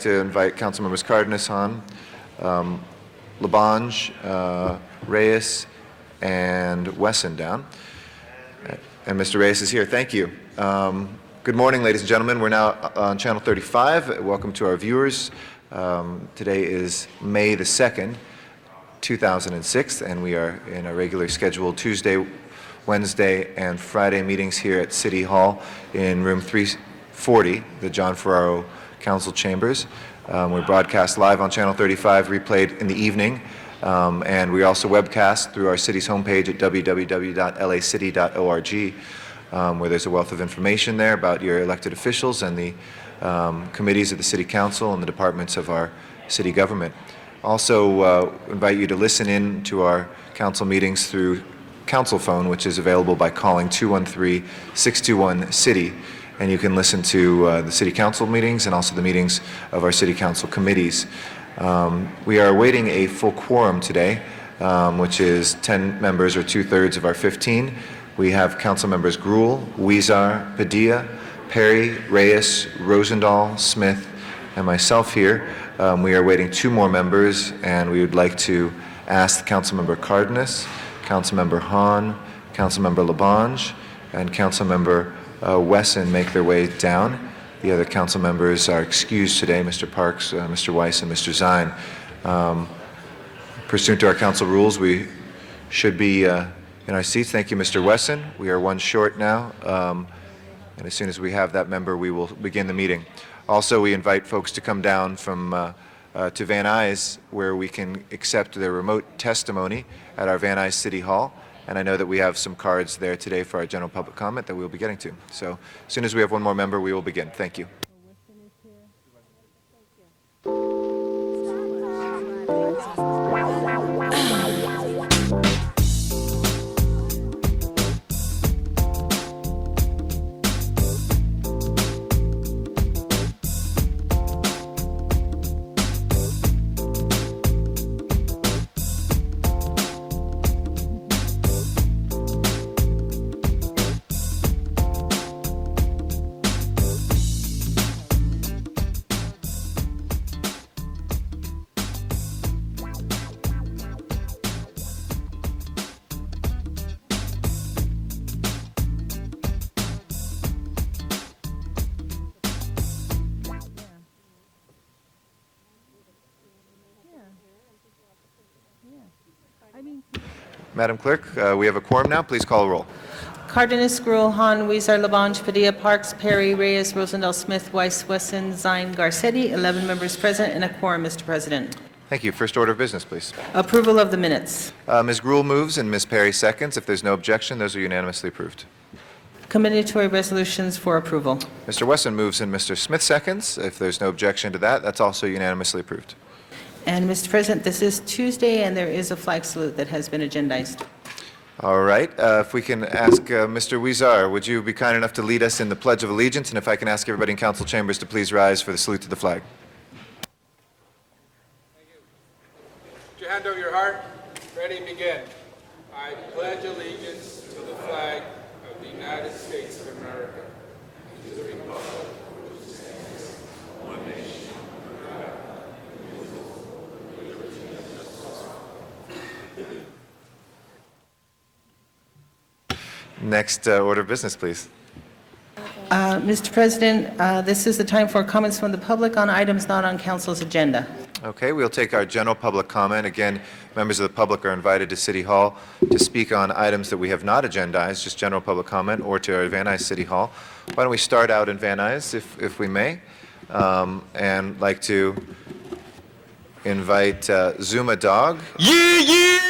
to invite Council Members Cardenas, Hahn, Labange, Reyes, and Wesson down. And Mr. Reyes is here. Thank you. Good morning, ladies and gentlemen. We're now on Channel 35. Welcome to our viewers. Today is May the 2nd, 2006, and we are in a regularly scheduled Tuesday, Wednesday, and Friday meetings here at City Hall in room 340, the John Ferraro Council Chambers. We broadcast live on Channel 35, replayed in the evening, and we also webcast through our city's homepage at www.lacity.org, where there's a wealth of information there about your elected officials and the committees of the City Council and the departments of our city government. Also invite you to listen in to our council meetings through Council Phone, which is available by calling 213-621-CITY, and you can listen to the City Council meetings and also the meetings of our City Council committees. We are awaiting a full quorum today, which is 10 members or 2/3 of our 15. We have Council Members Gruhl, Huizar, Padilla, Perry, Reyes, Rosendahl, Smith, and myself here. We are awaiting 2 more members, and we would like to ask Councilmember Cardenas, Councilmember Hahn, Councilmember Labange, and Councilmember Wesson make their way down. The other council members are excused today, Mr. Parks, Mr. Weiss, and Mr. Zine. Pursuant to our council rules, we should be in our seats. Thank you, Mr. Wesson. We are one short now, and as soon as we have that member, we will begin the meeting. Also, we invite folks to come down from to Van Nuys, where we can accept their remote testimony at our Van Nuys City Hall. And I know that we have some cards there today for our general public comment that we'll be getting to. So as soon as we have one more member, we will begin. Thank you. Madam Clerk, we have a quorum now. Please call a roll. Cardenas, Gruhl, Hahn, Huizar, Labange, Padilla, Parks, Perry, Reyes, Rosendahl, Smith, Weiss, Wesson, Zine, Garcetti. 11 members present and a quorum, Mr. President. Thank you. First order of business, please. Approval of the minutes. Ms. Gruhl moves and Ms. Perry seconds. If there's no objection, those are unanimously approved. Commendatory resolutions for approval. Mr. Wesson moves and Mr. Smith seconds. If there's no objection to that, that's also unanimously approved. And Mr. President, this is Tuesday, and there is a flag salute that has been agendized. All right. If we can ask Mr. Huizar, would you be kind enough to lead us in the Pledge of Allegiance? And if I can ask everybody in council chambers to please rise for the salute to the flag. Thank you. Put your hand over your heart. Ready, begin. I pledge allegiance to the flag of the United States of America, and to the republic which stands one nation under God, indivisible, with liberty and justice for all. Next order of business, please. Mr. President, this is the time for comments from the public on items not on council's agenda. Okay, we'll take our general public comment. Again, members of the public are invited to City Hall to speak on items that we have not agendized, just general public comment, or to our Van Nuys City Hall. Why don't we start out in Van Nuys, if we may, and like to invite Zuma Dog. Yeah,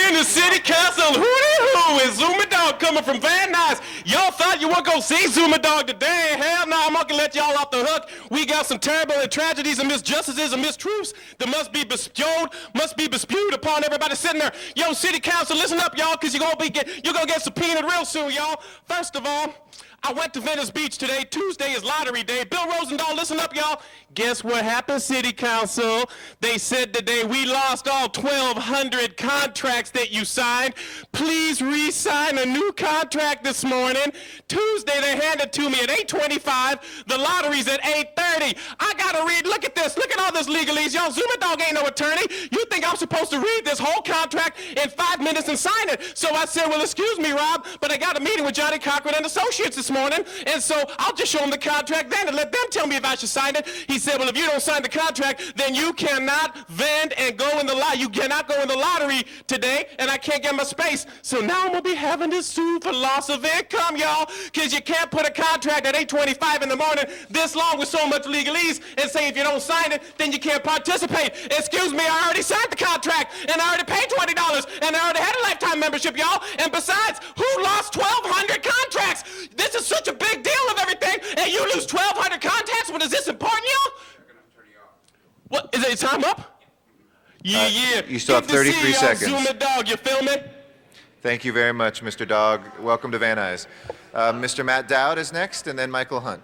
in the city council, hooty-hoo, is Zuma Dog coming from Van Nuys. Y'all thought you weren't gonna see Zuma Dog today. Hell no, I'm gonna let y'all off the hook. We got some terrible tragedies and misjustices and mistruths that must be bespewed upon everybody sitting there. Yo, city council, listen up, y'all, because you're gonna get subpoenaed real soon, y'all. First of all, I went to Venice Beach today. Tuesday is lottery day. Bill Rosendahl, listen up, y'all. Guess what happened, City Council? They said today we lost all 1,200 contracts that you signed. Please re-sign a new contract this morning. Tuesday, they handed to me at 8:25. The lottery's at 8:30. I gotta read. Look at this. Look at all this legalese. Y'all, Zumadog ain't no attorney. You think I'm supposed to read this whole contract in 5 minutes and sign it? So I said, well, excuse me, Rob, but I got a meeting with Johnny Cochran and Associates this morning, and so I'll just show them the contract then and let them tell me if I should sign it. He said, well, if you don't sign the contract, then you cannot vend and go in the lot. You cannot go in the lottery today, and I can't get my space. So now I'm gonna be having to sue for loss of income, y'all, because you can't put a contract at 8:25 in the morning this long with so much legalese and say if you don't sign it, then you can't participate. Excuse me, I already signed the contract, and I already paid $20, and I already had a lifetime membership, y'all. And besides, who lost 1,200 contracts? This is such a big deal of everything, and you lose 1,200 contacts? What is this important, y'all? What, is it time up? Yeah. you still have Good to see 33 y'all, seconds. Zumadog, you feel me? Thank you very much, Mr. Dog. Welcome to Van Nuys. Mr. Matt Dowd is next, and then Michael Hunt.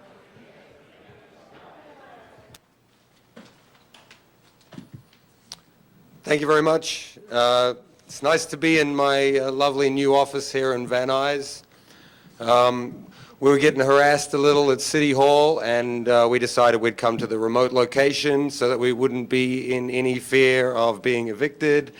Thank you very much. It's nice to be in my lovely new office here in Van Nuys. We were getting harassed a little at City Hall, and we decided we'd come to the remote location so that we wouldn't be in any fear of being evicted.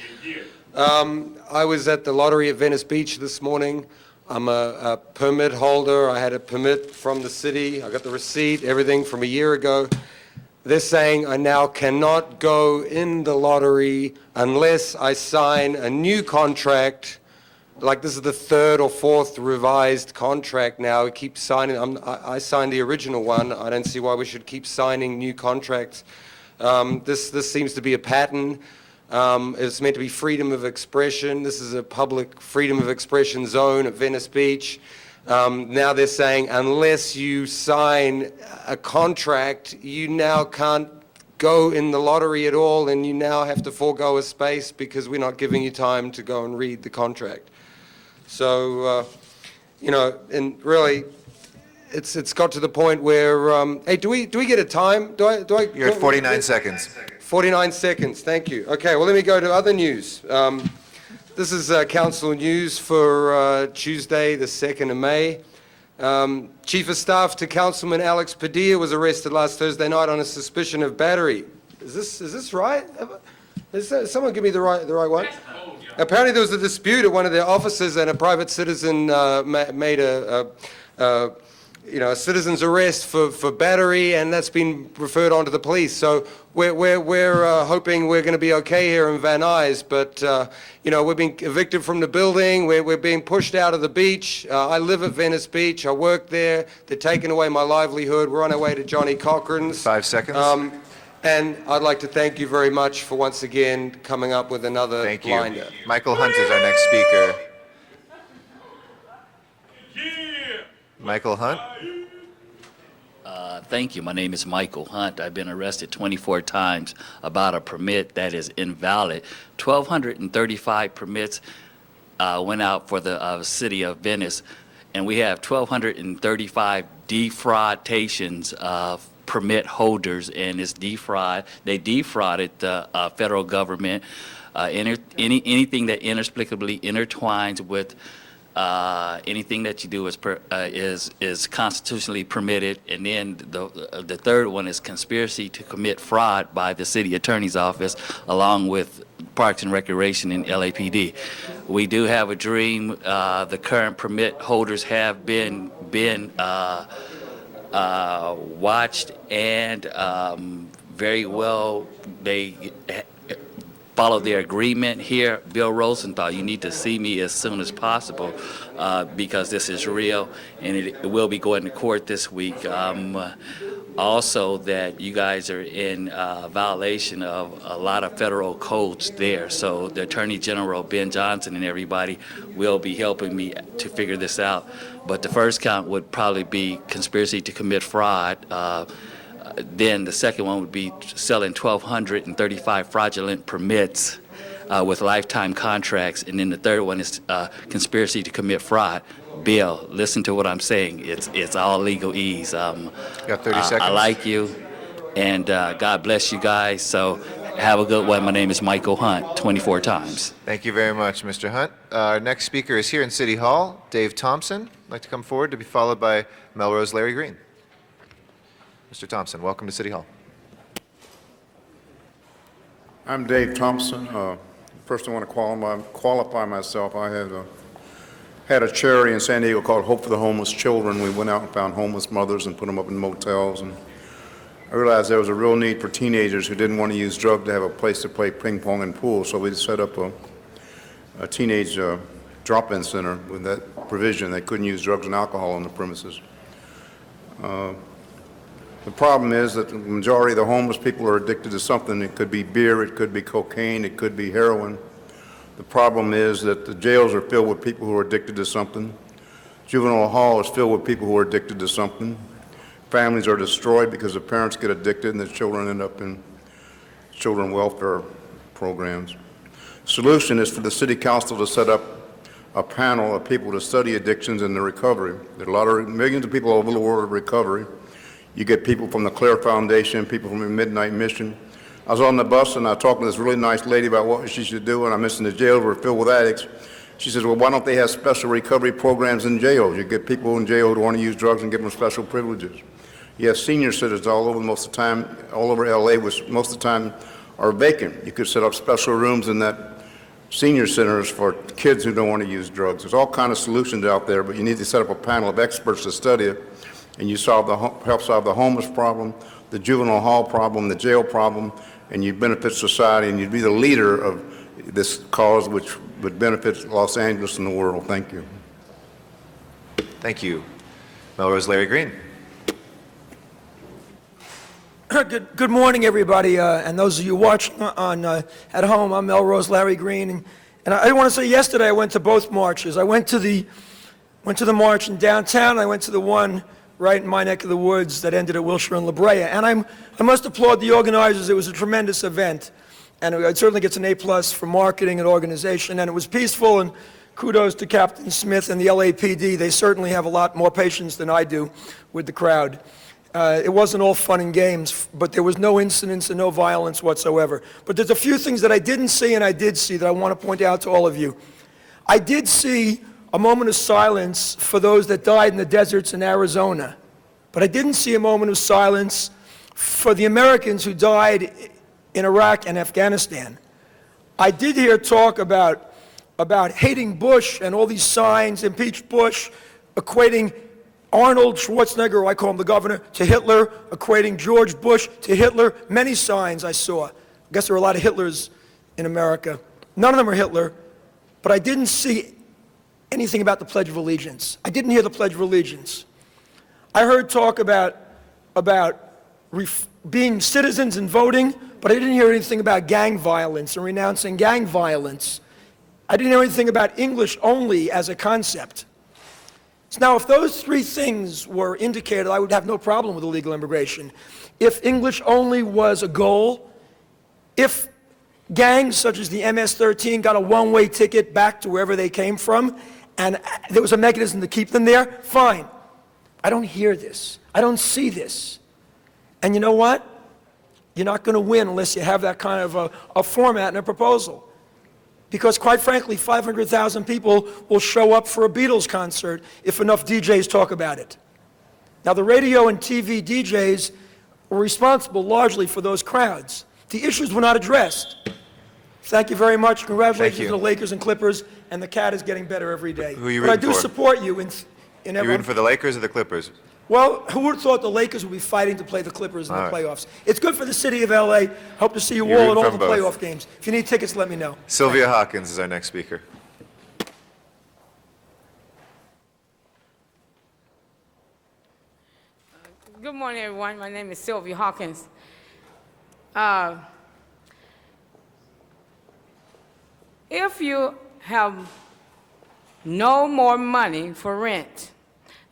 I was at the lottery at Venice Beach this morning. I'm a permit holder. I had a permit from the city. I got the receipt, everything from a year ago. They're saying I now cannot go in the lottery unless I sign a new contract. Like, this is the third or fourth revised contract now. I keep signing. I signed the original one. I don't see why we should keep signing new contracts. This seems to be a pattern. It's meant to be freedom of expression. This is a public freedom of expression zone at Venice Beach. Now they're saying unless you sign a contract, you now can't go in the lottery at all, and you now have to forego a space because we're not giving you time to go and read the contract. So, and really, it's got to the point where, hey, do we get a time? You're at 49 seconds. 49 seconds, thank you. Okay, well, let me go to other news. This is council news for Tuesday, the 2nd of May. Chief of Staff to Councilman Alex Padilla was arrested last Thursday night on a suspicion of battery. Is this right? Someone give me the right one? Apparently there was a dispute at one of their offices, and a private citizen made a citizen's arrest for battery, and that's been referred on to the police. So we're hoping we're going to be okay here in Van Nuys, but we're being evicted from the building. We're being pushed out of the beach. I live at Venice Beach. I work there. They're taking away my livelihood. We're on our way to Johnny Cochran's. 5 seconds. And I'd like to thank you very much for once again coming up with another Thank you. blinder. Michael Hunt is our next speaker. Michael Hunt. Thank you. My name is Michael Hunt. I've been arrested 24 times about a permit that is invalid. 1,235 permits went out for the city of Venice, and we have 1,235 defraudations of permit holders, and it's defraud. They defrauded the federal government. Anything that inexplicably intertwines with anything that you do is constitutionally permitted. And then the third one is conspiracy to commit fraud by the city attorney's office, along with Parks and Recreation and LAPD. We do have a dream. The current permit holders have been watched, and very well they follow their agreement here. Bill Rosenthal, you need to see me as soon as possible because this is real, and it will be going to court this week. Also, that you guys are in violation of a lot of federal codes there. So the Attorney General, Ben Johnson, and everybody will be helping me to figure this out. But the first count would probably be conspiracy to commit fraud. Then the second one would be selling 1,235 fraudulent permits with lifetime contracts. And then the third one is conspiracy to commit fraud. Bill, listen to what I'm saying. It's all legalese. Got 30 seconds. I like you, and God bless you guys. So have a good one. My name is Michael Hunt, 24 times. Thank you very much, Mr. Hunt. Our next speaker is here in City Hall, Dave Thompson. I'd like to come forward to be followed by Melrose Larry Green. Mr. Thompson, welcome to City Hall. I'm Dave Thompson. First, I want to qualify myself. I had a charity in San Diego called Hope for the Homeless Children. We went out and found homeless mothers and put them up in motels. And I realized there was a real need for teenagers who didn't want to use drugs to have a place to play ping pong and pool. So we set up a teenage drop-in center with that provision. They couldn't use drugs and alcohol on the premises. The problem is that the majority of the homeless people are addicted to something. It could be beer, it could be cocaine, it could be heroin. The problem is that the jails are filled with people who are addicted to something. Juvenile hall is filled with people who are addicted to something. Families are destroyed because the parents get addicted and the children end up in children welfare programs. The solution is for the city council to set up a panel of people to study addictions and the recovery. There are millions of people all over the world in recovery. You get people from the Claire Foundation, people from the Midnight Mission. I was on the bus and I talked to this really nice lady about what she should do, and I mentioned the jails were filled with addicts. She says, well, why don't they have special recovery programs in jails? You get people in jail who want to use drugs and give them special privileges. You have senior citizens all over most of the time, all over LA, which most of the time are vacant. You could set up special rooms in that senior centers for kids who don't want to use drugs. There's all kinds of solutions out there, but you need to set up a panel of experts to study it, and you help solve the homeless problem, the juvenile hall problem, the jail problem, and you benefit society, and you'd be the leader of this cause which would benefit Los Angeles and the world. Thank you. Thank you. Melrose Larry Green. Good morning, everybody, and those of you watching at home. I'm Melrose Larry Green, and I want to say yesterday I went to both marches. I went to the march in downtown. I went to the one right in my neck of the woods that ended at Wilshire and La Brea, and I must applaud the organizers. It was a tremendous event, and it certainly gets an A+ for marketing and organization, and it was peaceful. And kudos to Captain Smith and the LAPD. They certainly have a lot more patience than I do with the crowd. It wasn't all fun and games, but there was no incidents and no violence whatsoever. But there's a few things that I didn't see and I did see that I want to point out to all of you. I did see a moment of silence for those that died in the deserts in Arizona, but I didn't see a moment of silence for the Americans who died in Iraq and Afghanistan. I did hear talk about hating Bush and all these signs, impeach Bush, equating Arnold Schwarzenegger, who I call him the governor, to Hitler, equating George Bush to Hitler. Many signs I saw. I guess there are a lot of Hitlers in America. None of them are Hitler, but I didn't see anything about the Pledge of Allegiance. I didn't hear the Pledge of Allegiance. I heard talk about being citizens and voting, but I didn't hear anything about gang violence and renouncing gang violence. I didn't hear anything about English only as a concept. So now, if those three things were indicated, I would have no problem with illegal immigration. If English only was a goal, if gangs such as the MS-13 got a one-way ticket back to wherever they came from, and there was a mechanism to keep them there, fine. I don't hear this. I don't see this. And you know what? You're not going to win unless you have that kind of a format and a proposal. Because quite frankly, 500,000 people will show up for a Beatles concert if enough DJs talk about it. Now, the radio and TV DJs were responsible largely for those crowds. The issues were not addressed. Thank you very much. Congratulations to the Lakers and Clippers, and the Cat is getting better every day. Who are you but I rooting do for? support you in You everyone. rooting for the Lakers or the Clippers? Well, who would have thought the Lakers would be fighting to play the Clippers in the playoffs? It's good for the city of LA. Hope to see you You're all at rooting all for the both. playoff games. If you need tickets, let me know. Sylvia Hawkins is our next speaker. Good morning, everyone. My name is Sylvia Hawkins. If you have no more money for rent,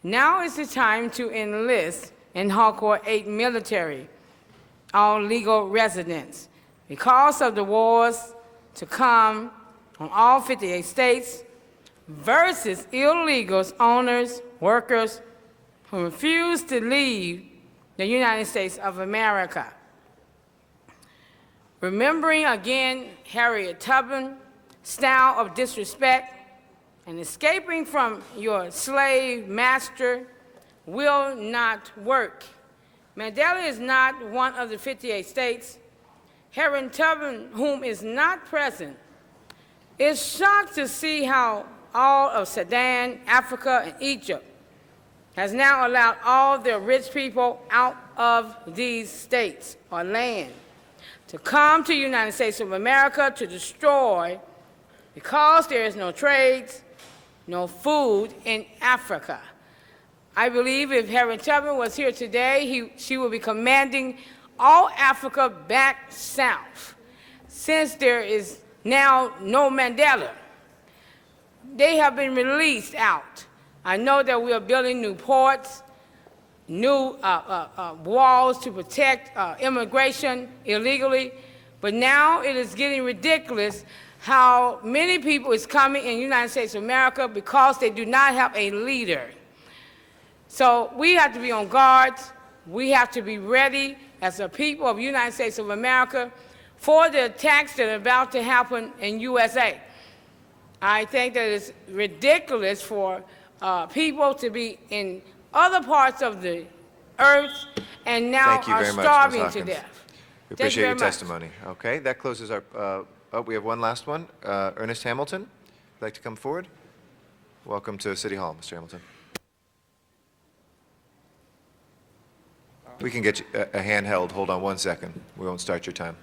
now is the time to enlist in Hardcore 8 military, all legal residents. Because of the wars to come on all 58 states versus illegals, owners, workers who refuse to leave the United States of America. Remembering again Harriet Tubman's style of disrespect and escaping from your slave master will not work. Mandela is not one of the 58 states. Harriet Tubman, whom is not present, is shocked to see how all of Sudan, Africa, and Egypt has now allowed all their rich people out of these states or land to come to the United States of America to destroy because there is no trades, no food in Africa. I believe if Harriet Tubman was here today, she would be commanding all Africa back south. Since there is now no Mandela, they have been released out. I know that we are building new ports, new walls to protect immigration illegally, but now it is getting ridiculous how many people is coming in the United States of America because they do not have a leader. So we have to be on guard. We have to be ready as a people of the United States of America for the attacks that are about to happen in USA. I think that it's ridiculous for people to be in other parts of the earth and now Thank you are very much, starving Ms. to Hawkins. death. We Thank you appreciate very your much. testimony. Okay, that closes our, we have one last one. Ernest Hamilton, would you like to come forward? Welcome to City Hall, Mr. Hamilton. We can get you a handheld. Hold on one second. We won't start your time.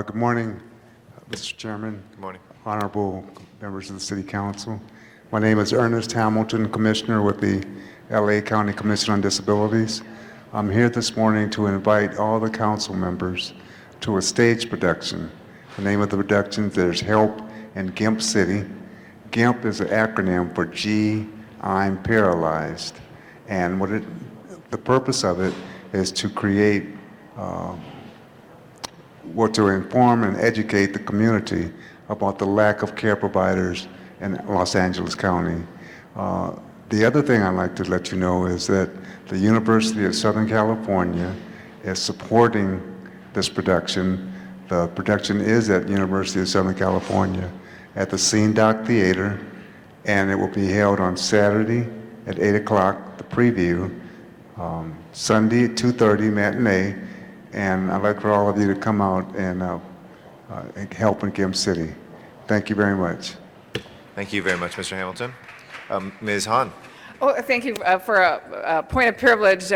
Good morning, Mr. Chairman. Good morning. Honorable members of the City Council. My name is Ernest Hamilton, Commissioner with the LA County Commission on Disabilities. I'm here this morning to invite all the council members to a stage production. The name of the production is Help in Gimp City. GIMP is an acronym for G, I'm Paralyzed. And the purpose of it is to create to inform and educate the community about the lack of care providers in Los Angeles County. The other thing I'd like to let you know is that the University of Southern California is supporting this production. The production is at University of Southern California at the Scene Doc Theater, and it will be held on Saturday at 8 o'clock, the preview, Sunday at 2:30 matinee, and I'd like for all of you to come out and help in Gimp City. Thank you very much. Thank you very much, Mr. Hamilton. Ms. Hahn. Oh, thank you for a point of privilege.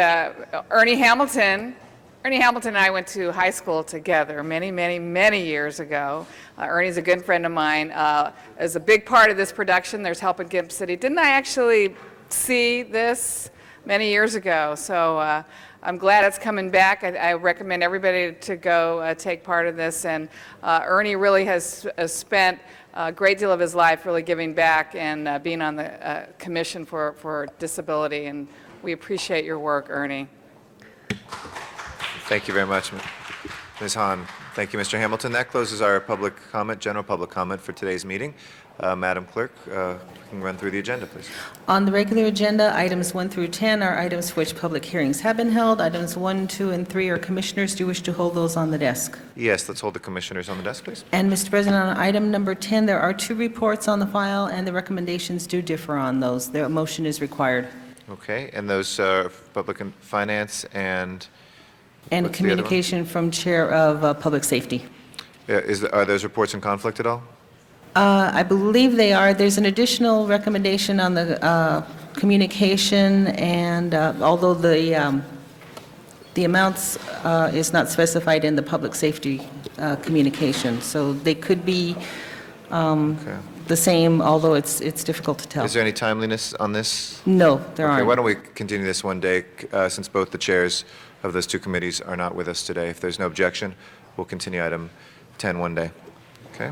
Ernie Hamilton and I went to high school together many years ago. Ernie's a good friend of mine. As a big part of this production, there's Help in Gimp City. Didn't I actually see this many years ago? So I'm glad it's coming back. I recommend everybody to go take part in this. And Ernie really has spent a great deal of his life really giving back and being on the Commission for Disability. And we appreciate your work, Ernie. Thank you very much, Ms. Hahn. Thank you, Mr. Hamilton. That closes our public comment, general public comment for today's meeting. Madam Clerk, you can run through the agenda, please. On the regular agenda, items 1 through 10 are items for which public hearings have been held. Items 1, 2, and 3 are commissioners. Do you wish to hold those on the desk? Yes, let's hold the commissioners on the desk, please. And, Mr. President, on item number 10, there are 2 reports on the file, and the recommendations do differ on those. The motion is required. Okay, and those are Public and Finance and... And What's the other one? communication from Chair of Public Safety. Are those reports in conflict at all? I believe they are. There's an additional recommendation on the communication, and although the amounts is not specified in the public safety communication, so they could be Okay. the same, although it's difficult to tell. Is there any timeliness on this? No, there Okay, aren't. why don't we continue this one day, since both the chairs of those two committees are not with us today. If there's no objection, we'll continue item 10 one day. Okay?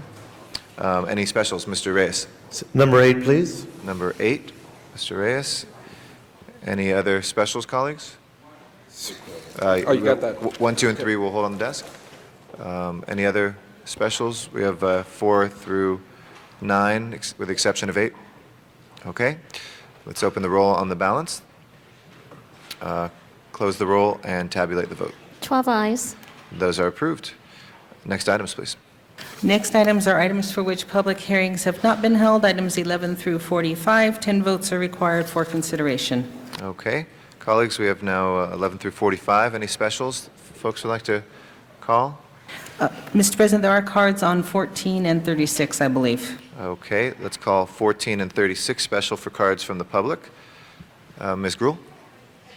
Any specials? Mr. Reyes. Number 8, please. Number 8, Mr. Reyes. Any other specials, colleagues? Oh, you got that. 1, 2, and 3 will hold on the desk. Any other specials? We have 4 through 9, with the exception of 8. Okay. Let's open the roll on the balance, close the roll, and tabulate the vote. 12 ayes. Those are approved. Next items, please. Next items are items for which public hearings have not been held, items 11 through 45. 10 votes are required for consideration. Okay. Colleagues, we have now 11 through 45. Any specials folks would like to call? Mr. President, there are cards on 14 and 36, I believe. Okay, let's call 14 and 36 special for cards from the public. Ms. Gruhl?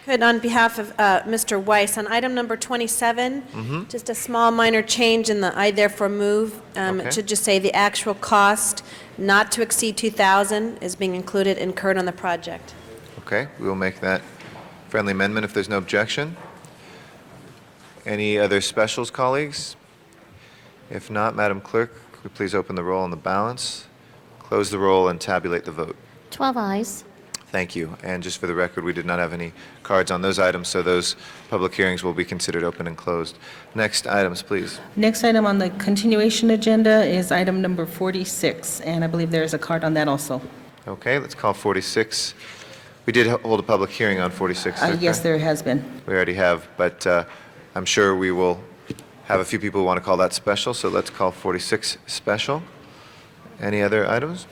Good. On behalf of Mr. Weiss, on item number 27, just a small minor change in the I therefore move. Okay. It should just say the actual cost not to exceed $2,000 is being incurred on the project. Okay, we will make that friendly amendment if there's no objection. Any other specials, colleagues? If not, Madam Clerk, could we please open the roll on the balance, close the roll, and tabulate the vote? 12 ayes. Thank you. And just for the record, we did not have any cards on those items, so those public hearings will be considered open and closed. Next items, please. Next item on the continuation agenda is item number 46, and I believe there is a card on that also. Okay, let's call 46. We did hold a public hearing on 46. Yes, there has been. We already have, but I'm sure we will have a few people who want to call that special, so let's call 46 special. Any other items?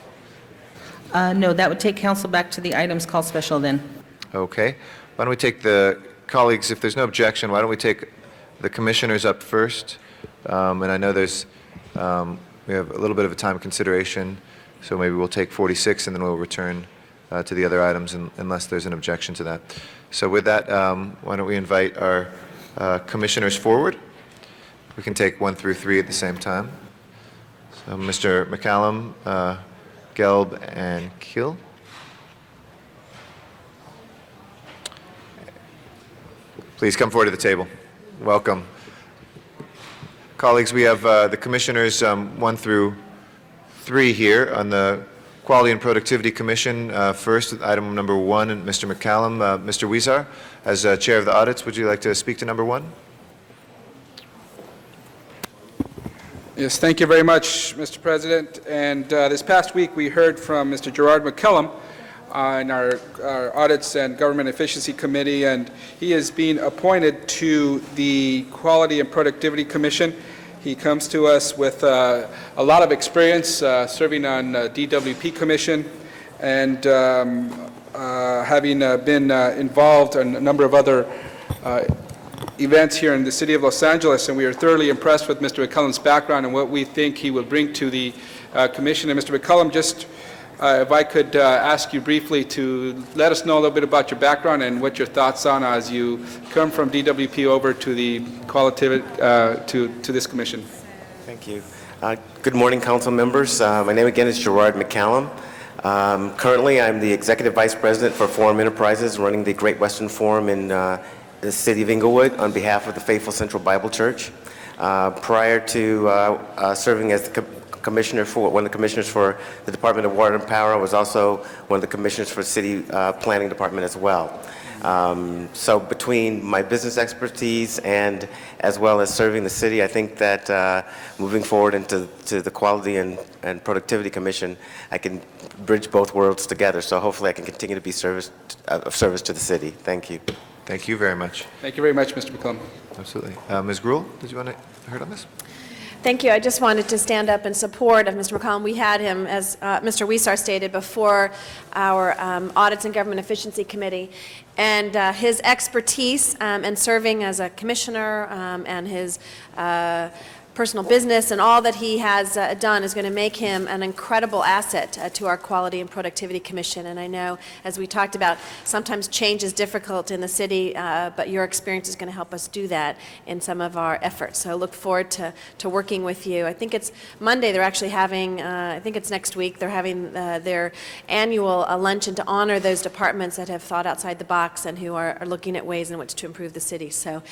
No, that would take council back to the items called special then. Okay. Why don't we take the colleagues, if there's no objection, why don't we take the commissioners up first? And I know we have a little bit of a time consideration, so maybe we'll take 46 and then we'll return to the other items unless there's an objection to that. So with that, why don't we invite our commissioners forward? We can take 1 through 3 at the same time. So Mr. McCallum, Gelb, and Keel. Please come forward to the table. Welcome. Colleagues, we have the commissioners 1 through 3 here on the Quality and Productivity Commission. First, item number 1, and Mr. McCallum. Mr. Huizar, as Chair of the Audits, would you like to speak to number 1? Yes, thank you very much, Mr. President. And this past week, we heard from Mr. Gerard McCallum in our Audits and Government Efficiency Committee, and he is being appointed to the Quality and Productivity Commission. He comes to us with a lot of experience serving on DWP Commission and having been involved in a number of other events here in the city of Los Angeles, and we are thoroughly impressed with Mr. McCallum's background and what we think he will bring to the commission. And Mr. McCallum, just if I could ask you briefly to let us know a little bit about your background and what your thoughts are as you come from DWP over to the to this commission. Thank you. Good morning, council members. My name again is Gerard McCallum. Currently, I'm the Executive Vice President for Forum Enterprises, running the Great Western Forum in the city of Inglewood on behalf of the Faithful Central Bible Church. Prior to serving as the one of the commissioners for the Department of Water and Power, I was also one of the commissioners for the City Planning Department as well. So between my business expertise and as well as serving the city, I think that moving forward into the Quality and Productivity Commission, I can bridge both worlds together. So hopefully I can continue to be of service to the city. Thank you. Thank you very much. Thank you very much, Mr. McCallum. Absolutely. Ms. Gruhl, did you want to hear on this? Thank you. I just wanted to stand up in support of Mr. McCallum. We had him, as Mr. Huizar stated, before our Audits and Government Efficiency Committee, and his expertise and serving as a commissioner and his personal business, and all that he has done is going to make him an incredible asset to our Quality and Productivity Commission. And I know, as we talked about, sometimes change is difficult in the city, but your experience is going to help us do that in some of our efforts. So I look forward to working with you. I think it's Monday they're actually having, I think it's next week, they're having their annual luncheon to honor those departments that have thought outside the box and who are looking at ways in which to improve the city. So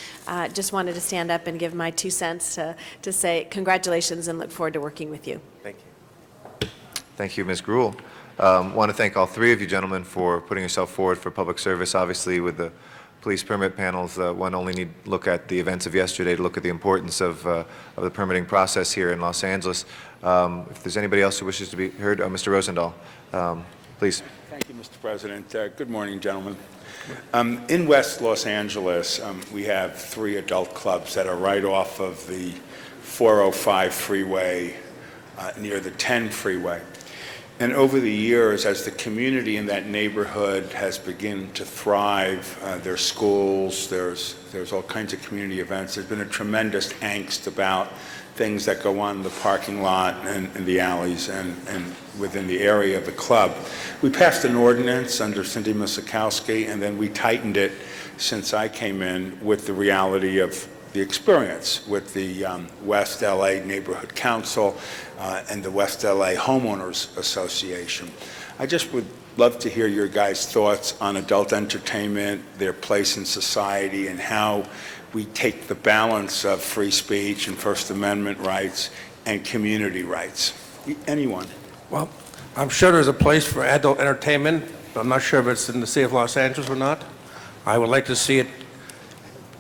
just wanted to stand up and give my 2 cents to say congratulations and look forward to working with you. Thank you. Thank you, Ms. Gruhl. Want to thank all three of you gentlemen for putting yourself forward for public service. Obviously, with the police permit panels, one only need look at the events of yesterday to look at the importance of the permitting process here in Los Angeles. If there's anybody else who wishes to be heard, Mr. Rosendahl, please. Thank you, Mr. President. Good morning, gentlemen. In West Los Angeles, we have 3 adult clubs that are right off of the 405 freeway near the 10 freeway. And over the years, as the community in that neighborhood has begun to thrive, there's schools, there's all kinds of community events, there's been a tremendous angst about things that go on in the parking lot and in the alleys and within the area of the club. We passed an ordinance under Cindy Musikowski, and then we tightened it since I came in with the reality of the experience with the West LA Neighborhood Council and the West LA Homeowners Association. I just would love to hear your guys' thoughts on adult entertainment, their place in society, and how we take the balance of free speech and First Amendment rights and community rights. Anyone? Well, I'm sure there's a place for adult entertainment, but I'm not sure if it's in the city of Los Angeles or not. I would like to see it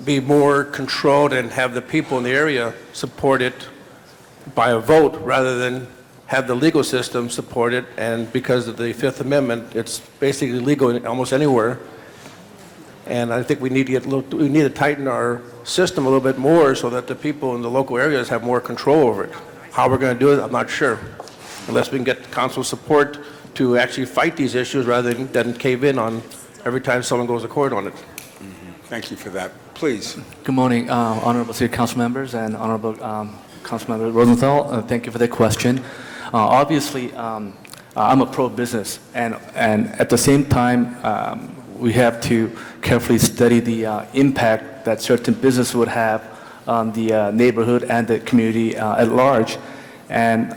be more controlled and have the people in the area support it by a vote rather than have the legal system support it. And because of the Fifth Amendment, it's basically legal almost anywhere. And I think we need to tighten our system a little bit more so that the people in the local areas have more control over it. How we're going to do it, I'm not sure, unless we can get council support to actually fight these issues rather than cave in on every time someone goes to court on it. Thank you for that. Please. Good morning, honorable city council members and honorable Councilmember Rosenthal. Thank you for that question. Obviously, I'm a pro-business, and at the same time, we have to carefully study the impact that certain business would have on the neighborhood and the community at large. And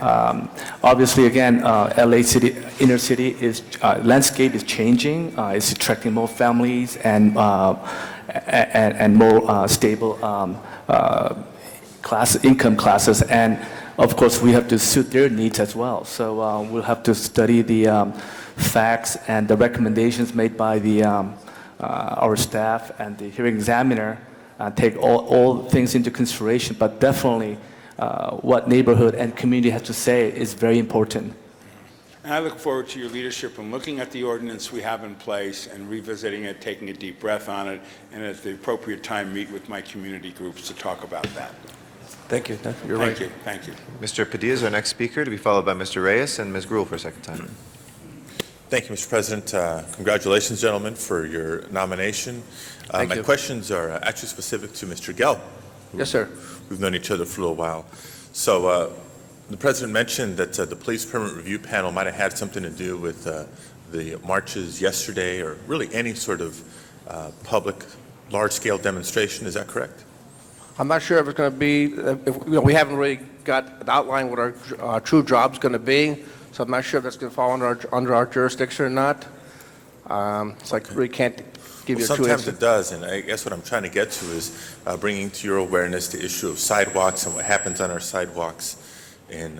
obviously, again, LA city, inner city is landscape is changing. It's attracting more families and more stable income classes. And of course, we have to suit their needs as well. So we'll have to study the facts and the recommendations made by the our staff and the hearing examiner. Take all things into consideration, but definitely what neighborhood and community has to say is very important. And I look forward to your leadership in looking at the ordinance we have in place and revisiting it, taking a deep breath on it, and at the appropriate time meet with my community groups to talk about that. Thank you. You're Thank right. you. Thank you. Mr. Padilla is our next speaker, to be followed by Mr. Reyes and Ms. Gruhl for a second time. Thank you, Mr. President. Congratulations, gentlemen, for your nomination. Thank my you. questions are actually specific to Mr. Gell. Yes, sir. We've known each other for a little while. So the President mentioned that the police permit review panel might have had something to do with the marches yesterday, or really any sort of public large-scale demonstration. Is that correct? I'm not sure if it's going to be, we haven't really got an outline what our true job's going to be, so I'm not sure if that's going to fall under our jurisdiction or not. So I really can't give you a true Sometimes answer. it does, and I guess what I'm trying to get to is bringing to your awareness the issue of sidewalks and what happens on our sidewalks. And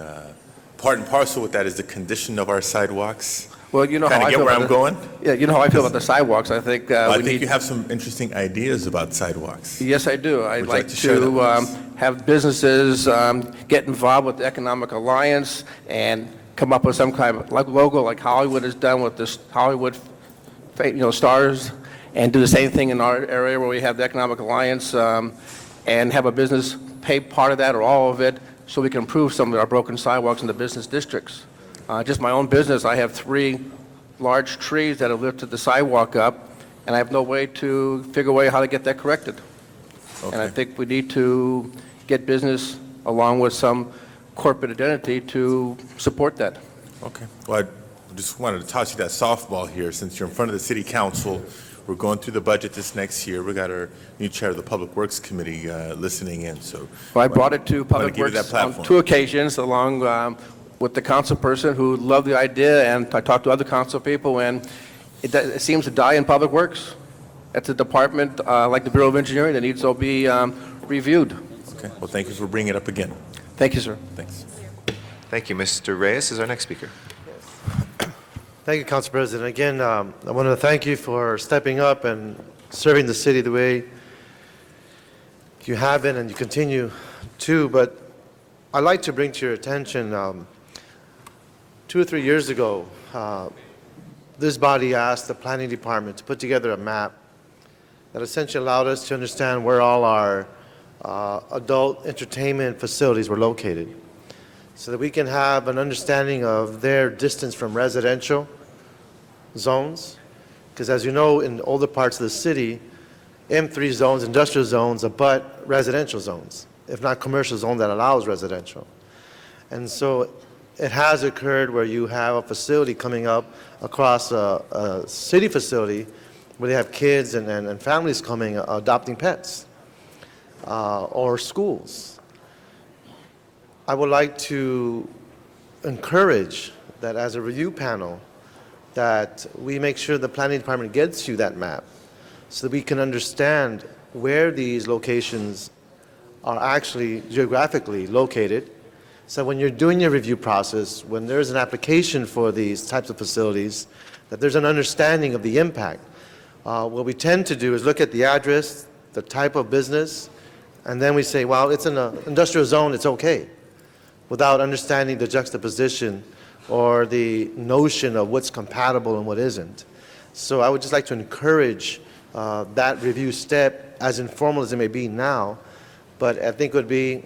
part and parcel with that is the condition of our sidewalks. Well, you know how I get feel where about I'm the- going? Yeah, you know how I feel about the sidewalks. I think I we think need. you have some interesting ideas about sidewalks. Yes, I do. I'd Would you like to share to that with us? have businesses get involved with the Economic Alliance and come up with some kind of like logo, like Hollywood has done with this Hollywood, stars, and do the same thing in our area where we have the Economic Alliance, and have a business pay part of that or all of it, so we can improve some of our broken sidewalks in the business districts. Just my own business, I have 3 large trees that have lifted the sidewalk up, and I have no way to figure a way how to get that corrected. And I think we need to get business along with some corporate identity to support that. Okay. Well, I just wanted to toss you that softball here. Since you're in front of the city council, we're going through the budget this next year. We got our new chair of the Public Works Committee listening in, so. Well, I brought it to wanna Public give you that Works on platform. 2 occasions, along with the council person who loved the idea, and I talked to other council people, and it seems to die in Public Works. That's a department, like the Bureau of Engineering, that needs to be reviewed. Okay. Well, thank you for bringing it up again. Thank you, sir. Thanks. Thank you. Mr. Reyes is our next speaker. Thank you, Council President. Again, I want to thank you for stepping up and serving the city the way you have been and you continue to. But I'd like to bring to your attention, 2 or 3 years ago, this body asked the Planning Department to put together a map that essentially allowed us to understand where all our adult entertainment facilities were located, so that we can have an understanding of their distance from residential zones. Because as you know, in older parts of the city, M3 zones, industrial zones, abut residential zones, if not commercial zone that allows residential. And so it has occurred where you have a facility coming up across a city facility where they have kids and families coming, adopting pets, or schools. I would like to encourage that as a review panel, that we make sure the planning department gets you that map so that we can understand where these locations are actually geographically located. So when you're doing your review process, when there's an application for these types of facilities, that there's an understanding of the impact. What we tend to do is look at the address, the type of business, and then we say, well, it's in an industrial zone, it's okay, without understanding the juxtaposition or the notion of what's compatible and what isn't. So I would just like to encourage that review step, as informal as it may be now, but I think it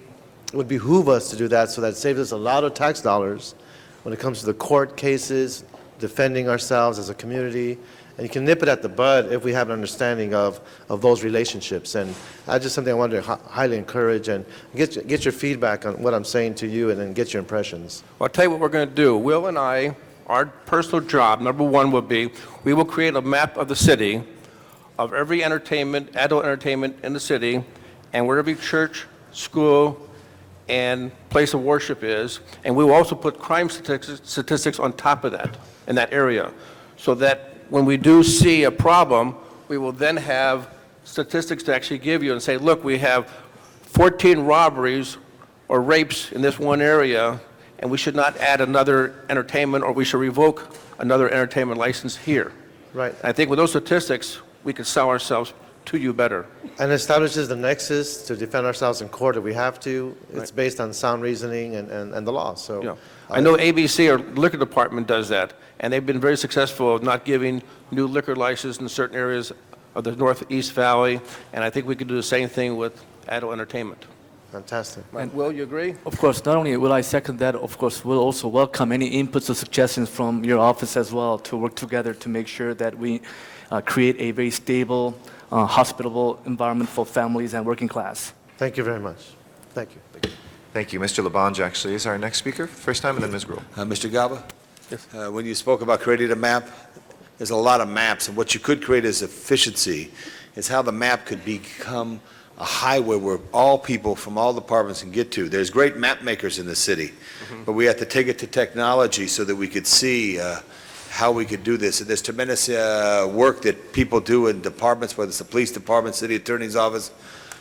would behoove us to do that so that it saves us a lot of tax dollars when it comes to the court cases, defending ourselves as a community, and you can nip it at the bud if we have an understanding of those relationships. And that's just something I wanted to highly encourage and get your feedback on what I'm saying to you and then get your impressions. Well, I'll tell you what we're going to do. Will and I, our personal job, number one, will be, we will create a map of the city, of every entertainment, adult entertainment in the city, and where every church, school, and place of worship is, and we will also put crime statistics on top of that, in that area, so that when we do see a problem, we will then have statistics to actually give you and say, look, we have 14 robberies or rapes in this one area, and we should not add another entertainment, or we should revoke another entertainment license here. Right. I think with those statistics, we can sell ourselves to you better. And establishes the nexus to defend ourselves in court if we have to. It's based on sound reasoning and the law, so. Yeah. I know ABC, our liquor department, does that, and they've been very successful of not giving new liquor licenses in certain areas of the Northeast Valley, and I think we could do the same thing with adult entertainment. Fantastic. And Will, you agree? Of course, not only will I second that, of course, we'll also welcome any inputs or suggestions from your office as well to work together to make sure that we create a very stable, hospitable environment for families and working class. Thank you very much. Thank you. Thank you. Mr. Labange actually is our next speaker, first time, and then Ms. Gruhl. Mr. Gaba? Yes. When you spoke about creating a map, there's a lot of maps, and what you could create is efficiency, is how the map could become a highway where all people from all departments can get to. There's great map makers in the city, but we have to take it to technology so that we could see how we could do this. And there's tremendous work that people do in departments, whether it's the police department, city attorney's office,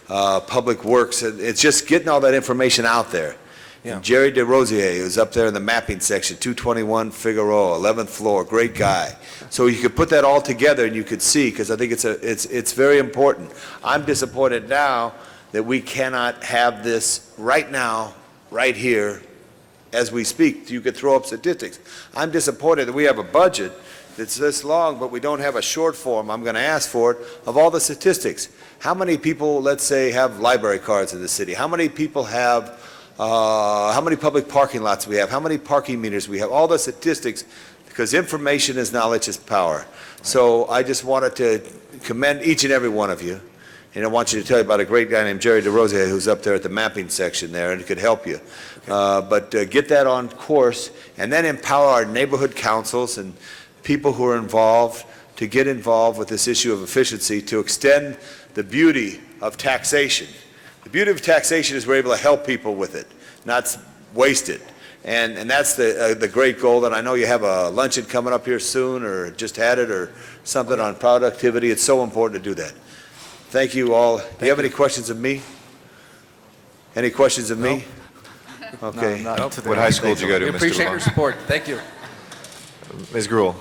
public works. It's just getting all that information out there. Yeah. And Jerry DeRosier is up there in the mapping section, 221 Figueroa, 11th floor, great guy. So you could put that all together and you could see, because I think it's very important. I'm disappointed now that we cannot have this right now, right here, as we speak. You could throw up statistics. I'm disappointed that we have a budget that's this long, but we don't have a short form, I'm going to ask for it, of all the statistics. How many people, let's say, have library cards in the city? How many people have how many public parking lots we have, how many parking meters we have, all the statistics, because information is knowledge is power. So I just wanted to commend each and every one of you And I want you to tell you about a great guy named Jerry DeRosa who's up there at the mapping section there and could help you. But get that on course and then empower our neighborhood councils and people who are involved to get involved with this issue of efficiency to extend the beauty of taxation. The beauty of taxation is we're able to help people with it, not waste it. And that's the great goal, and I know you have a luncheon coming up here soon, or just had it, or something on productivity. It's so important to do that. Thank you all. Do you have any questions of me? Any questions of me? Okay. What high school did you go to, We Mr. appreciate LeBlanc? your support. Thank you. Ms. Gruhl.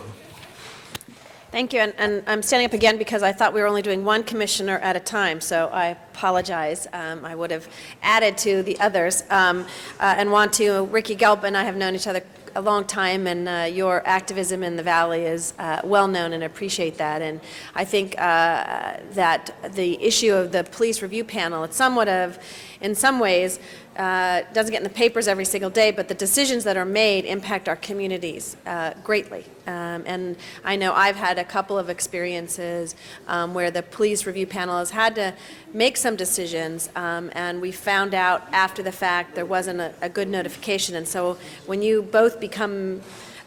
Thank you, and I'm standing up again because I thought we were only doing one commissioner at a time, so I apologize. I would have added to the others, and want to, Ricky Gelb and I have known each other a long time, and your activism in the Valley is well-known, and appreciate that. And I think that the issue of the police review panel, it's somewhat of, in some ways, doesn't get in the papers every single day, but the decisions that are made impact our communities greatly. And I know I've had a couple of experiences where the police review panel has had to make some decisions, and we found out after the fact there wasn't a good notification. And so when you both become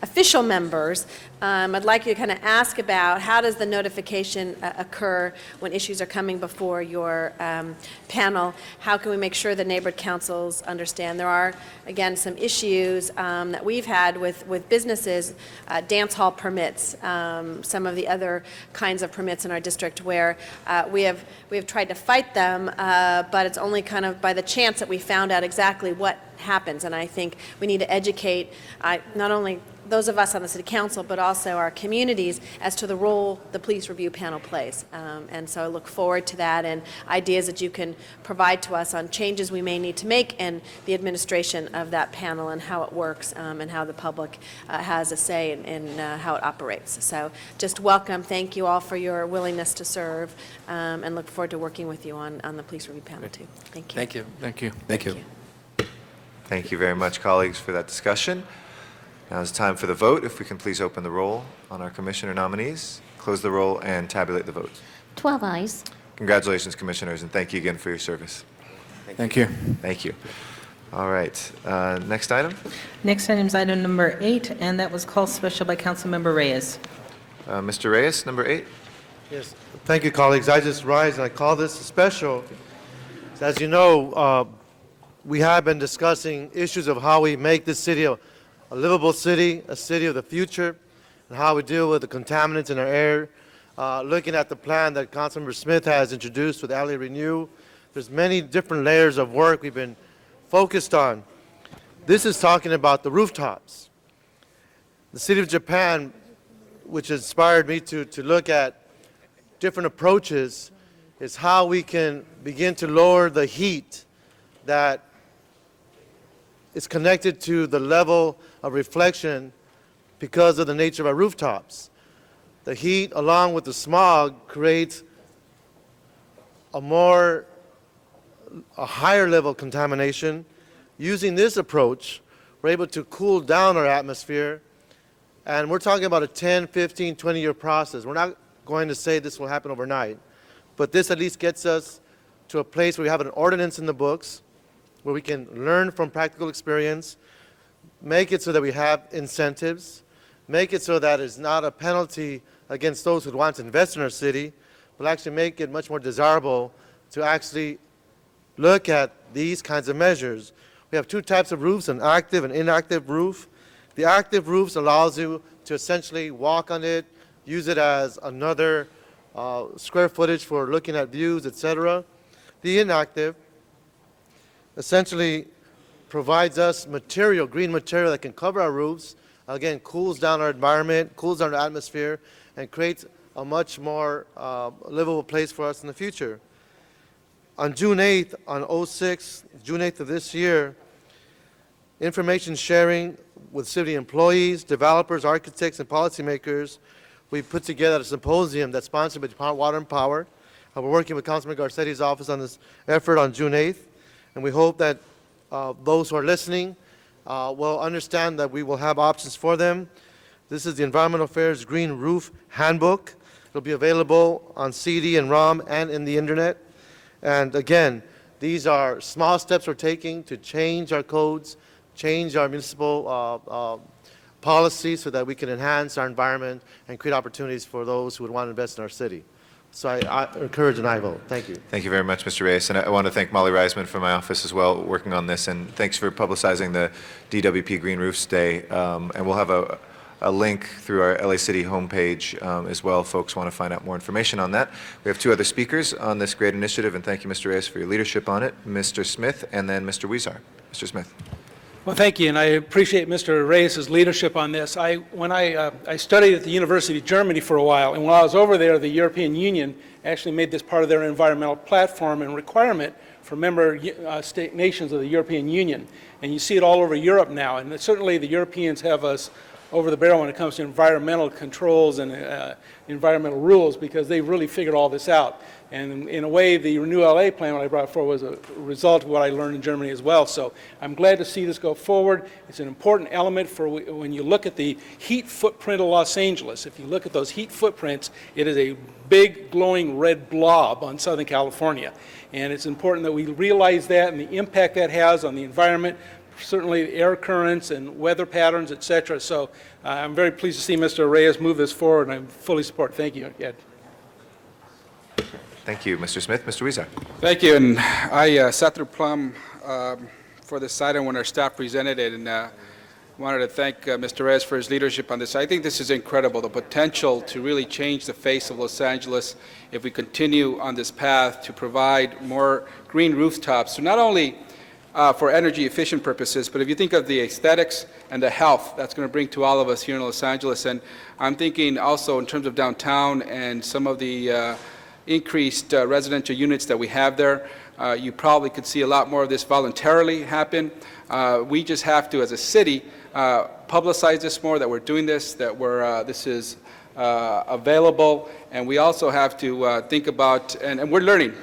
official members, I'd like you to kind of ask about how does the notification occur when issues are coming before your panel? How can we make sure the neighborhood councils understand? There are, again, some issues that we've had with businesses, dance hall permits, some of the other kinds of permits in our district where we have tried to fight them, but it's only kind of by the chance that we found out exactly what happens. And I think we need to educate not only those of us on the city council, but also our communities as to the role the police review panel plays. And so I look forward to that and ideas that you can provide to us on changes we may need to make in the administration of that panel and how it works, and how the public has a say in how it operates. So just welcome. Thank you all for your willingness to serve, and look forward to working with you on the police review panel too. Thank you. Thank you. Thank you. Thank you. Thank you very much, colleagues, for that discussion. Now it's time for the vote. If we can please open the roll on our commissioner nominees, close the roll, and tabulate the votes. 12 ayes. Congratulations, commissioners, and thank you again for your service. Thank you. Thank you. All right. Next item. Next item is item number 8, and that was called special by Councilmember Reyes. Mr. Reyes, number 8. Yes, thank you, colleagues. I just rise and I call this a special. As you know, we have been discussing issues of how we make this city a livable city, a city of the future, and how we deal with the contaminants in our air. Looking at the plan that Councilmember Smith has introduced with Alley Renew, there's many different layers of work we've been focused on. This is talking about the rooftops. The city of Japan, which inspired me to look at different approaches, is how we can begin to lower the heat that is connected to the level of reflection because of the nature of our rooftops. The heat, along with the smog, creates a higher level of contamination. Using this approach, we're able to cool down our atmosphere, and we're talking about a 10, 15, 20-year process. We're not going to say this will happen overnight, but this at least gets us to a place where we have an ordinance in the books, where we can learn from practical experience, make it so that we have incentives, make it so that it's not a penalty against those who want to invest in our city, but actually make it much more desirable to actually look at these kinds of measures. We have two types of roofs, an active and inactive roof. The active roofs allows you to essentially walk on it, use it as another square footage for looking at views, etc. The inactive essentially provides us material, green material that can cover our roofs, again, cools down our environment, cools down our atmosphere, and creates a much more livable place for us in the future. On June 8th, June 8th of this year, information sharing with city employees, developers, architects, and policymakers, we put together a symposium that's sponsored by Department of Water and Power. We're working with Councilman Garcetti's office on this effort on June 8th. And we hope that those who are listening will understand that we will have options for them. This is the Environmental Affairs Green Roof Handbook. It'll be available on CD and ROM and in the internet. And again, these are small steps we're taking to change our codes, change our municipal policies so that we can enhance our environment and create opportunities for those who would want to invest in our city. So I encourage an aye vote. Thank you. Thank you very much, Mr. Reyes. And I want to thank Molly Reisman from my office as well, working on this. And thanks for publicizing the DWP Green Roofs Day. And we'll have a link through our LA City homepage as well. Folks want to find out more information on that. We have two other speakers on this great initiative, and thank you, Mr. Reyes, for your leadership on it. Mr. Smith and then Mr. Huizar. Mr. Smith. Well, thank you, and I appreciate Mr. Reyes' leadership on this. When I studied at the University of Germany for a while, and while I was over there, the European Union actually made this part of their environmental platform and requirement for member state nations of the European Union. And you see it all over Europe now, and certainly the Europeans have us over the barrel when it comes to environmental controls and environmental rules, because they've really figured all this out. And in a way, the Renew LA plan, what I brought forward, was a result of what I learned in Germany as well. So I'm glad to see this go forward. It's an important element for when you look at the heat footprint of Los Angeles. If you look at those heat footprints, it is a big glowing red blob on Southern California. And it's important that we realize that and the impact that has on the environment, certainly air currents and weather patterns, et cetera. So I'm very pleased to see Mr. Reyes move this forward, and I fully support. Thank you, Ed. Thank you, Mr. Smith. Mr. Huizar. Thank you, and I sat through Plum for this item when our staff presented it, and wanted to thank Mr. Reyes for his leadership on this. I think this is incredible, the potential to really change the face of Los Angeles if we continue on this path to provide more green rooftops, so not only for energy efficient purposes, but if you think of the aesthetics and the health that's going to bring to all of us here in Los Angeles. And I'm thinking also in terms of downtown and some of the increased residential units that we have there, you probably could see a lot more of this voluntarily happen. We just have to, as a city, publicize this more, that we're doing this, that this is available, and we also have to think about, and we're learning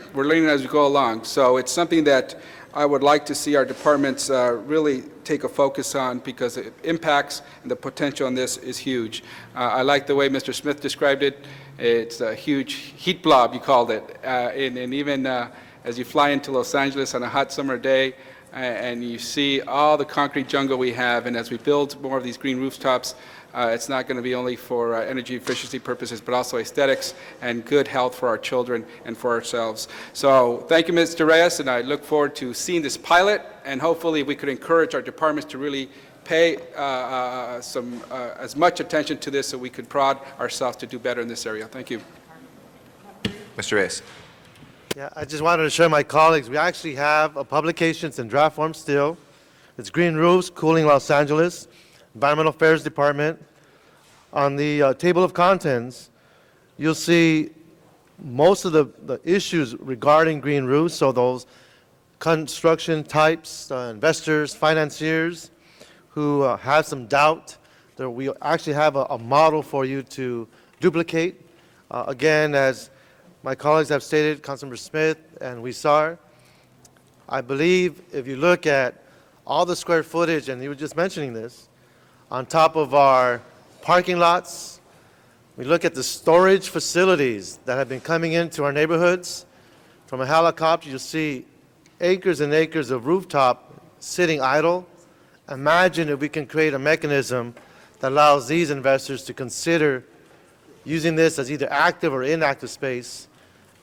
as we go along. So it's something that I would like to see our departments really take a focus on, because the impacts and the potential on this is huge. I like the way Mr. Smith described it. It's a huge heat blob, you called it, and even as you fly into Los Angeles on a hot summer day, and you see all the concrete jungle we have, and as we build more of these green rooftops, it's not going to be only for energy efficiency purposes, but also aesthetics and good health for our children and for ourselves. So thank you, Mr. Reyes, and I look forward to seeing this pilot, and hopefully we could encourage our departments to really pay as much attention to this so we could prod ourselves to do better in this area. Thank you. Mr. Reyes. Yeah, I just wanted to share my colleagues. We actually have a publication in draft form still. It's Green Roofs, Cooling Los Angeles, Environmental Affairs Department. On the table of contents, you'll see most of the issues regarding green roofs, so those construction types, investors, financiers who have some doubt. We actually have a model for you to duplicate. Again, as my colleagues have stated, Councilmember Smith and Huizar, I believe if you look at all the square footage, and you were just mentioning this, on top of our parking lots, we look at the storage facilities that have been coming into our neighborhoods. From a helicopter, you'll see acres and acres of rooftop sitting idle. Imagine if we can create a mechanism that allows these investors to consider using this as either active or inactive space.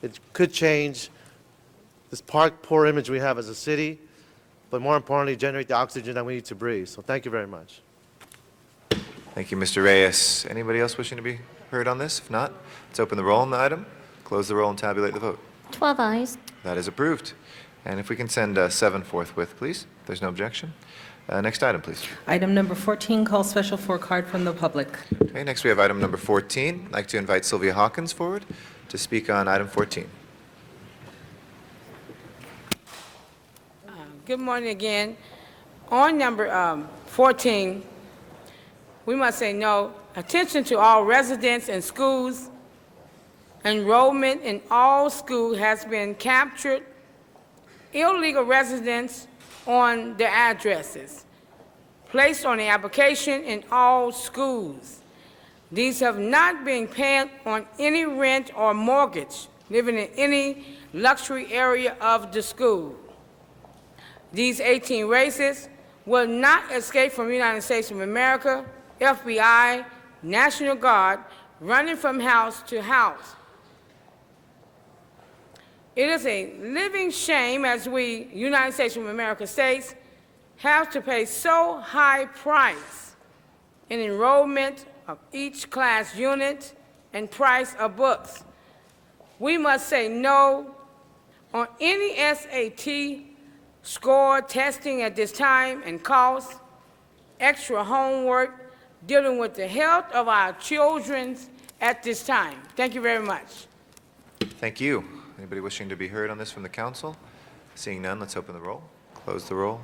It could change this poor image we have as a city, but more importantly, generate the oxygen that we need to breathe. So thank you very much. Thank you, Mr. Reyes. Anybody else wishing to be heard on this? If not, let's open the roll on the item, close the roll, and tabulate the vote. 12 ayes. That is approved. And if we can send 7 forthwith, please, if there's no objection. Next item, please. Item number 14, call special for card from the public. Okay, next we have item number 14. I'd like to invite Sylvia Hawkins forward to speak on item 14. Good morning again. On number 14, we must say no. Attention to all residents and schools. Enrollment in all schools has been captured. Illegal residents on their addresses placed on the application in all schools. These have not been paid on any rent or mortgage living in any luxury area of the school. These 18 races will not escape from the United States of America, FBI, National Guard, running from house to house. It is a living shame as we, United States of America states, have to pay so high price in enrollment of each class unit and price of books. We must say no on any SAT score testing at this time and cost, extra homework, dealing with the health of our children at this time. Thank you very much. Thank you. Anybody wishing to be heard on this from the council? Seeing none, let's open the roll, close the roll,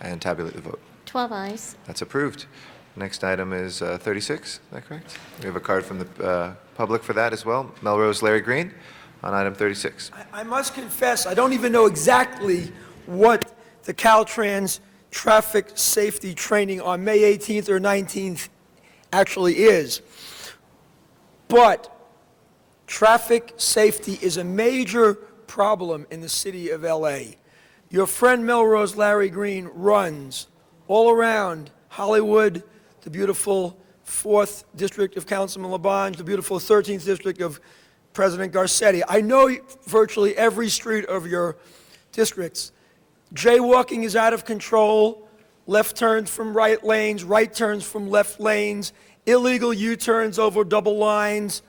and tabulate the vote. 12 ayes. That's approved. Next item is 36, is that correct? We have a card from the public for that as well. Melrose Larry Green on item 36. I must confess, I don't even know exactly what the Caltrans traffic safety training on May 18th or 19th actually is. But traffic safety is a major problem in the city of LA. Your friend Melrose Larry Green runs all around Hollywood, the beautiful 4th District of Councilman Labange, the beautiful 13th District of President Garcetti. I know virtually every street of your districts. Jaywalking is out of control, left turns from right lanes, right turns from left lanes, illegal U-turns over double lines.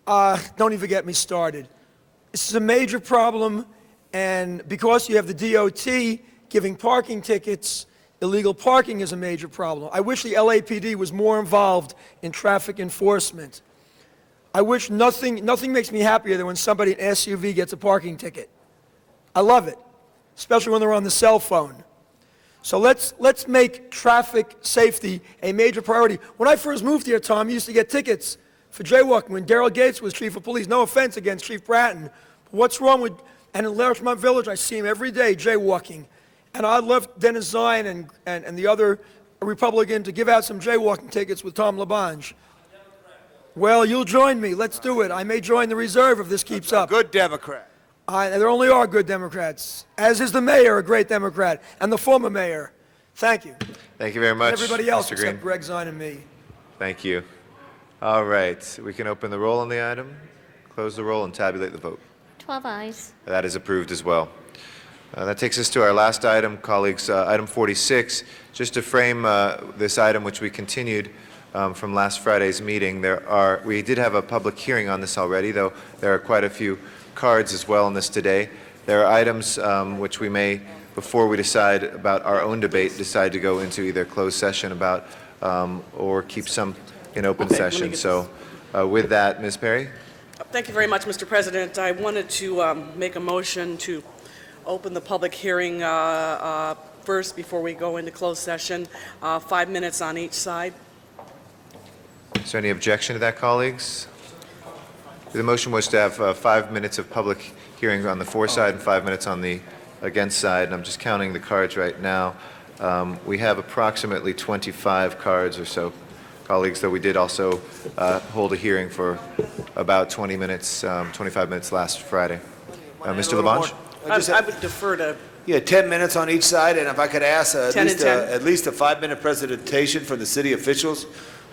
Don't even get me started. This is a major problem, and because you have the DOT giving parking tickets, illegal parking is a major problem. I wish the LAPD was more involved in traffic enforcement. I wish nothing makes me happier than when somebody in an SUV gets a parking ticket. I love it, especially when they're on the cell phone. So let's make traffic safety a major priority. When I first moved here, Tom, you used to get tickets for jaywalking when Daryl Gates was chief of police. No offense against Chief Bratton. But what's wrong with, and in Larchmont Village, I see him every day jaywalking. And I'd love Dennis Zine and the other Republican to give out some jaywalking tickets with Tom Labange. Well, you'll join me. Let's do it. I may join the reserve if this keeps up. Good Democrat. There only are good Democrats, as is the mayor, a great Democrat, and the former mayor. Thank you. Thank you very much, And everybody else Mr. Green. except Greg Zine and me. Thank you. All right, we can open the roll on the item, close the roll, and tabulate the vote. 12 ayes. That is approved as well. That takes us to our last item, colleagues, item 46. Just to frame this item, which we continued from last Friday's meeting, we did have a public hearing on this already, though there are quite a few cards as well on this today. There are items which we may, before we decide about our own debate, decide to go into either closed session about or keep some in open session. So with that, Ms. Perry? Thank you very much, Mr. President. I wanted to make a motion to open the public hearing first before we go into closed session, 5 minutes on each side. Is there any objection to that, colleagues? The motion was to have 5 minutes of public hearing on the for side and 5 minutes on the against side, and I'm just counting the cards right now. We have approximately 25 cards or so, colleagues, though we did also hold a hearing for about 20 minutes, 25 minutes last Friday. Mr. Labange? I would defer to... Yeah, 10 minutes on each side, and if I could ask 10 and 10. at least a 5-minute presentation from the city officials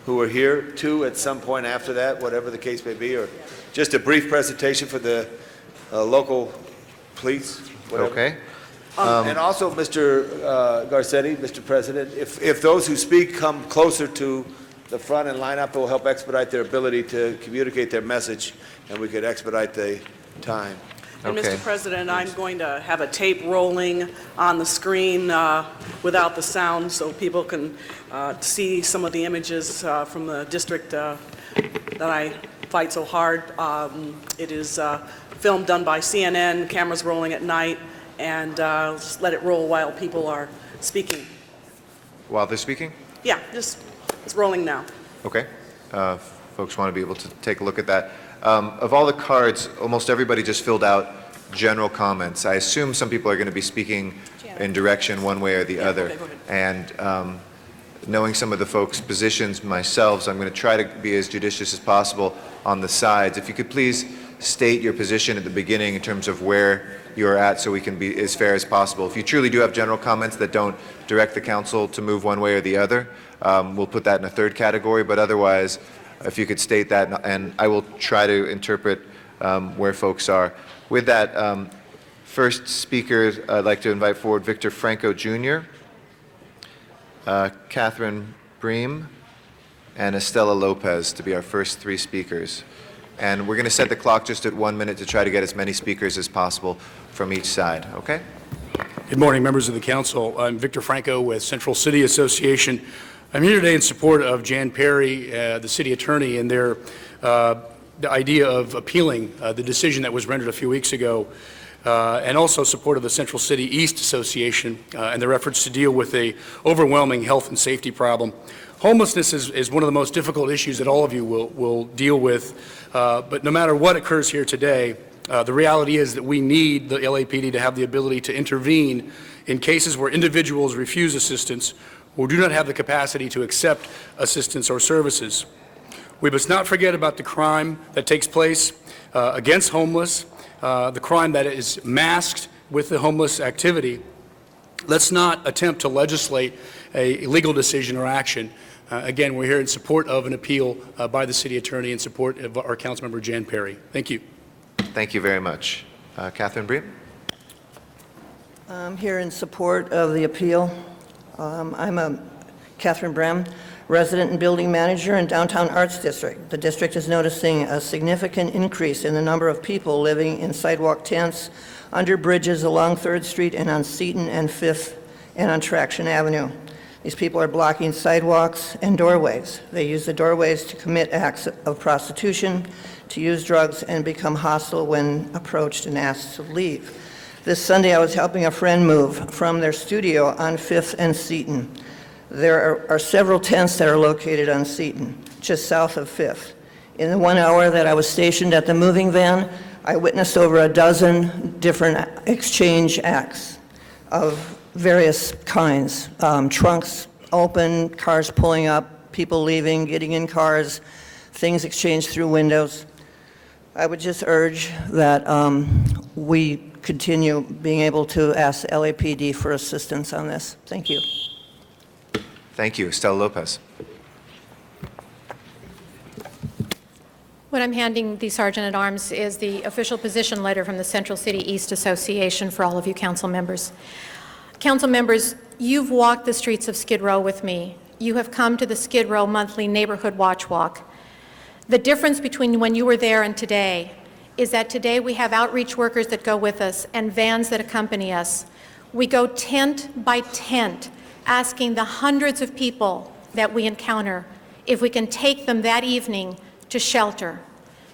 who are here, too, at some point after that, whatever the case may be, or just a brief presentation for the local police, whatever. Okay. And also, Mr. Garcetti, Mr. President, if those who speak come closer to the front and line up, it will help expedite their ability to communicate their message, and we could expedite the time. And Mr. President, I'm going to have a tape rolling on the screen without the sound so people can see some of the images from the district that I fight so hard. It is film done by CNN, cameras rolling at night, and just let it roll while people are speaking. While they're speaking? Yeah, just it's rolling now. Okay. Folks want to be able to take a look at that. Of all the cards, almost everybody just filled out general comments. I assume some people are going to be speaking in direction one way or the other. Okay, go ahead. And knowing some of the folks' positions myself, so I'm going to try to be as judicious as possible on the sides. If you could please state your position at the beginning in terms of where you're at so we can be as fair as possible. If you truly do have general comments that don't direct the council to move one way or the other, we'll put that in a third category, but otherwise, if you could state that, and I will try to interpret where folks are. With that, first speaker, I'd like to invite forward Victor Franco Jr., Catherine Bream, and Estela Lopez to be our first three speakers. And we're going to set the clock just at 1 minute to try to get as many speakers as possible from each side, okay? Good morning, members of the council. I'm Victor Franco with Central City Association. I'm here today in support of Jan Perry, the city attorney, and their the idea of appealing the decision that was rendered a few weeks ago, and also support of the Central City East Association and their efforts to deal with a overwhelming health and safety problem. Homelessness is one of the most difficult issues that all of you will deal with, but no matter what occurs here today, the reality is that we need the LAPD to have the ability to intervene in cases where individuals refuse assistance or do not have the capacity to accept assistance or services. We must not forget about the crime that takes place against homeless, the crime that is masked with the homeless activity. Let's not attempt to legislate a legal decision or action. Again, we're here in support of an appeal by the city attorney in support of our councilmember Jan Perry. Thank you. Thank you very much. Catherine Bream? I'm here in support of the appeal. I'm Catherine Brehm, resident and building manager in Downtown Arts District. The district is noticing a significant increase in the number of people living in sidewalk tents, under bridges along 3rd Street and on Seton and 5th and on Traction Avenue. These people are blocking sidewalks and doorways. They use the doorways to commit acts of prostitution, to use drugs, and become hostile when approached and asked to leave. This Sunday, I was helping a friend move from their studio on 5th and Seton. There are several tents that are located on Seton, just south of 5th. In the 1 hour that I was stationed at the moving van, I witnessed over a dozen different exchange acts of various kinds. Trunks open, cars pulling up, people leaving, getting in cars, things exchanged through windows. I would just urge that we continue being able to ask LAPD for assistance on this. Thank you. Thank you. Estela Lopez. What I'm handing the Sergeant at Arms is the official position letter from the Central City East Association for all of you council members. Council members, you've walked the streets of Skid Row with me. You have come to the Skid Row monthly neighborhood watch walk. The difference between when you were there and today is that today we have outreach workers that go with us and vans that accompany us. We go tent by tent, asking the hundreds of people that we encounter if we can take them that evening to shelter.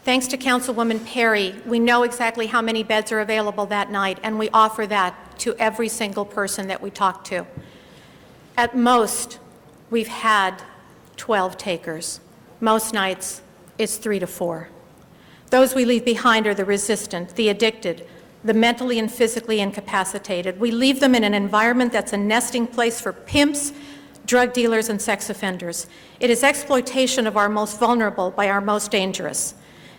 Thanks to Councilwoman Perry, we know exactly how many beds are available that night, and we offer that to every single person that we talk to. At most, we've had 12 takers. Most nights, it's 3 to 4. Those we leave behind are the resistant, the addicted, the mentally and physically incapacitated. We leave them in an environment that's a nesting place for pimps, drug dealers, and sex offenders. It is exploitation of our most vulnerable by our most dangerous.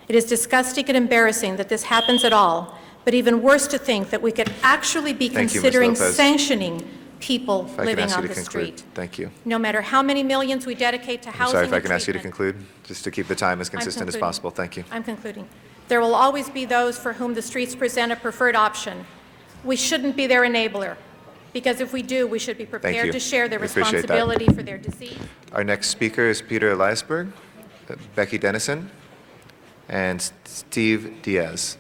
It is disgusting and embarrassing that this happens at all, but even worse to think that we could actually be considering sanctioning people living on the street. Thank you. No matter how many millions we dedicate to I'm housing sorry if I and can ask you to treatment. conclude, just to keep the time as consistent as concluding. possible. Thank you. I'm concluding. There will always be those for whom the streets present a preferred option. We shouldn't be their enabler, because if we do, we should be you. prepared to share their We appreciate that. responsibility for their disease. Our next speaker is Peter Eliasberg, Becky Dennison, and Steve Diaz.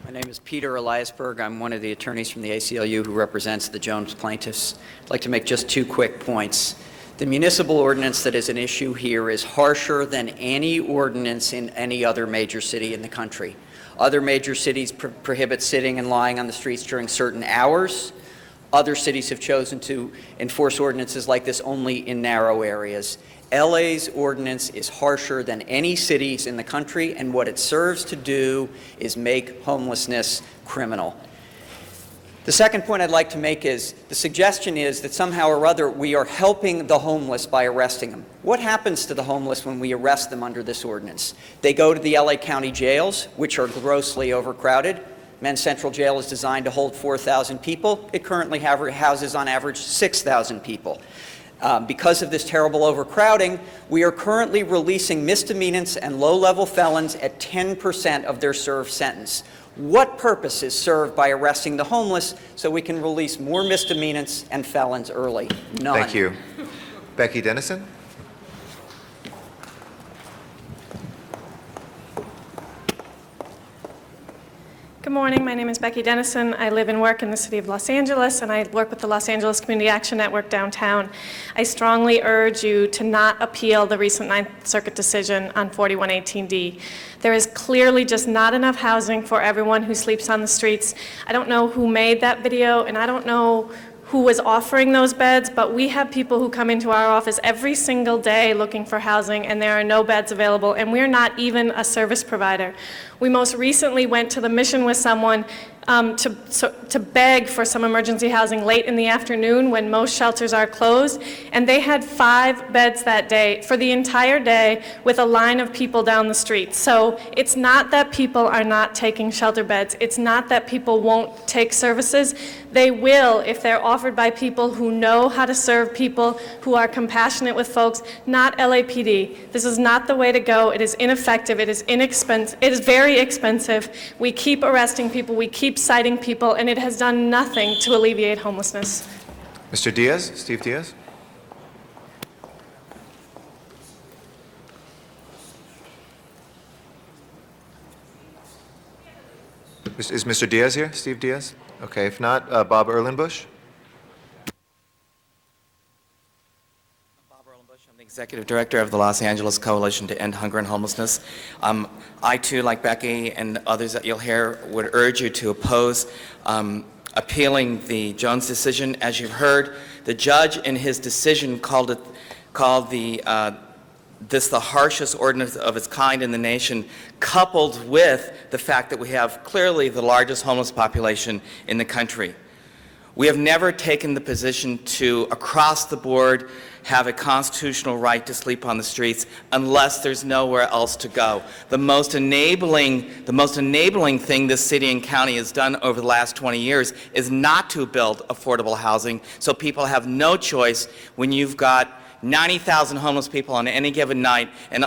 My name is Peter Eliasberg. I'm one of the attorneys from the ACLU who represents the Jones plaintiffs. I'd like to make just 2 quick points. The municipal ordinance that is an issue here is harsher than any ordinance in any other major city in the country. Other major cities prohibit sitting and lying on the streets during certain hours. Other cities have chosen to enforce ordinances like this only in narrow areas. LA's ordinance is harsher than any cities in the country, and what it serves to do is make homelessness criminal. The second point I'd like to make is the suggestion is that somehow or other we are helping the homeless by arresting them. What happens to the homeless when we arrest them under this ordinance? They go to the LA County jails, which are grossly overcrowded. Men's Central Jail is designed to hold 4,000 people. It currently houses on average 6,000 people. Because of this terrible overcrowding, we are currently releasing misdemeanants and low-level felons at 10% of their served sentence. What purpose is served by arresting the homeless so we can release more misdemeanants and felons early? None. Thank you. Becky Dennison? Good morning. My name is Becky Dennison. I live and work in the city of Los Angeles, and I work with the Los Angeles Community Action Network downtown. I strongly urge you to not appeal the recent Ninth Circuit decision on 4118D. There is clearly just not enough housing for everyone who sleeps on the streets. I don't know who made that video, and I don't know who was offering those beds, but we have people who come into our office every single day looking for housing, and there are no beds available, and we're not even a service provider. We most recently went to the Mission with someone to beg for some emergency housing late in the afternoon when most shelters are closed, and they had 5 beds that day for the entire day with a line of people down the street. So it's not that people are not taking shelter beds. It's not that people won't take services. They will if they're offered by people who know how to serve people, who are compassionate with folks, not LAPD. This is not the way to go. It is ineffective. It is inexpensive. It is very expensive. We keep arresting people. We keep citing people, and it has done nothing to alleviate homelessness. Mr. Diaz, Steve Diaz? Is Mr. Diaz here? Steve Diaz? Okay, if not, Bob Erlenbush? I'm the Executive Director of the Los Angeles Coalition to End Hunger and Homelessness. I too, like Becky and others that you'll hear, would urge you to oppose appealing the Jones decision. As you've heard, the judge in his decision called this the harshest ordinance of its kind in the nation, coupled with the fact that we have clearly the largest homeless population in the country. We have never taken the position to, across the board, have a constitutional right to sleep on the streets unless there's nowhere else to go. The most enabling thing this city and county has done over the last 20 years is not to build affordable housing, so people have no choice when you've got 90,000 homeless people on any given night and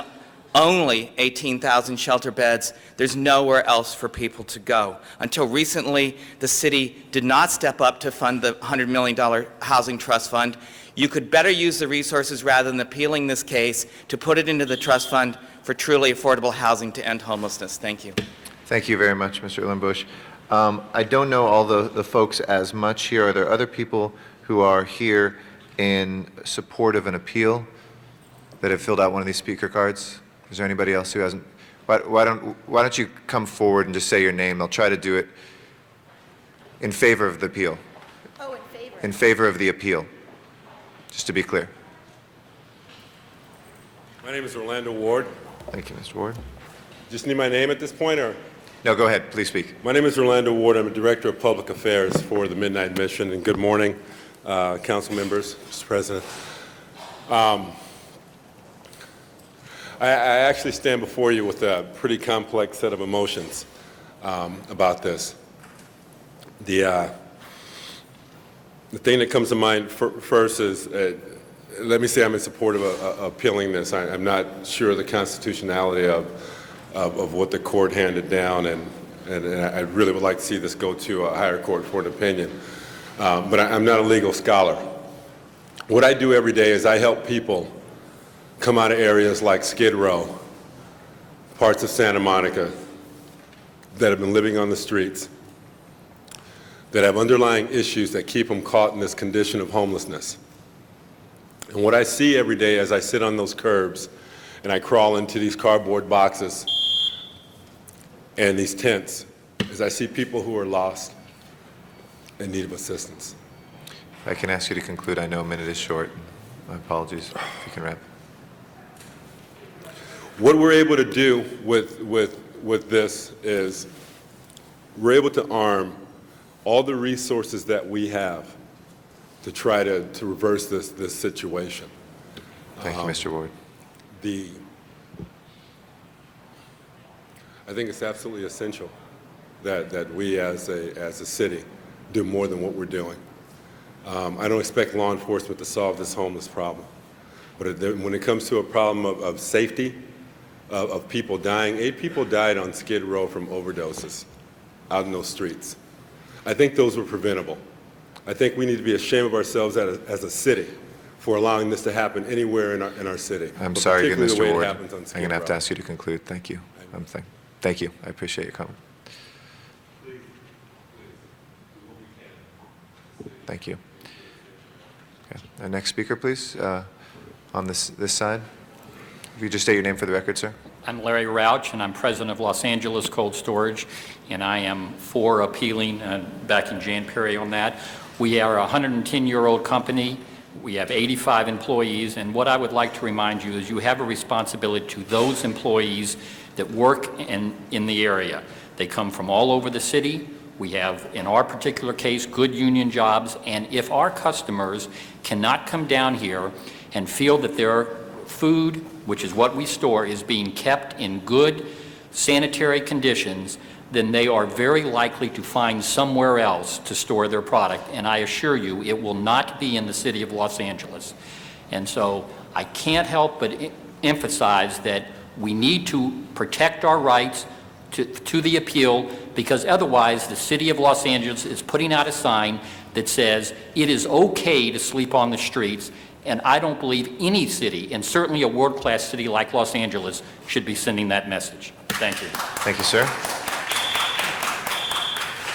only 18,000 shelter beds. There's nowhere else for people to go. Until recently, the city did not step up to fund the $100 million Housing Trust Fund. You could better use the resources rather than appealing this case to put it into the trust fund for truly affordable housing to end homelessness. Thank you. Thank you very much, Mr. Erlenbush. I don't know all the folks as much here. Are there other people who are here in support of an appeal that have filled out one of these speaker cards? Is there anybody else who hasn't? Why don't you come forward and just say your name? They'll try to do it in favor of the appeal. Oh, in favor. In favor of the appeal, just to be clear. My name is Orlando Ward. Thank you, Mr. Ward. Just need my name at this point, or? No, go ahead. Please speak. My name is Orlando Ward. I'm a Director of Public Affairs for the Midnight Mission, and good morning, council members, Mr. President. I actually stand before you with a pretty complex set of emotions about this. The thing that comes to mind first is, let me say I'm in support of appealing this. I'm not sure of the constitutionality of what the court handed down, and I really would like to see this go to a higher court for an opinion. But I'm not a legal scholar. What I do every day is I help people come out of areas like Skid Row, parts of Santa Monica, that have been living on the streets, that have underlying issues that keep them caught in this condition of homelessness. And what I see every day as I sit on those curbs and I crawl into these cardboard boxes and these tents is I see people who are lost in need of assistance. If I can ask you to conclude, I know a minute is short. My apologies, if you can wrap. What we're able to do with this is we're able to arm all the resources that we have to try to reverse this situation. Thank you, Mr. Ward. I think it's absolutely essential that we as a city do more than what we're doing. I don't expect law enforcement to solve this homeless problem, but when it comes to a problem of safety, of people dying, 8 people died on Skid Row from overdoses out in those streets. I think those were preventable. I think we need to be ashamed of ourselves as a city for allowing this to happen anywhere in our city. I'm but sorry, particularly the way Mr. it Ward. happens on I'm Skid going to have to Row. ask you to conclude. Thank you. Thank you. I appreciate your comment. Thank you. Okay. Our next speaker, please, on this side. If you just state your name for the record, sir. I'm Larry Rauch, and I'm president of Los Angeles Cold Storage, and I am for appealing backing Jan Perry on that. We are a 110-year-old company. We have 85 employees, and what I would like to remind you is you have a responsibility to those employees that work in the area. They come from all over the city. We have, in our particular case, good union jobs, and if our customers cannot come down here and feel that their food, which is what we store, is being kept in good sanitary conditions, then they are very likely to find somewhere else to store their product. And I assure you, it will not be in the city of Los Angeles. And so I can't help but emphasize that we need to protect our rights to the appeal, because otherwise the city of Los Angeles is putting out a sign that says it is okay to sleep on the streets. And I don't believe any city, and certainly a world-class city like Los Angeles, should be sending that message. Thank you. Thank you, sir.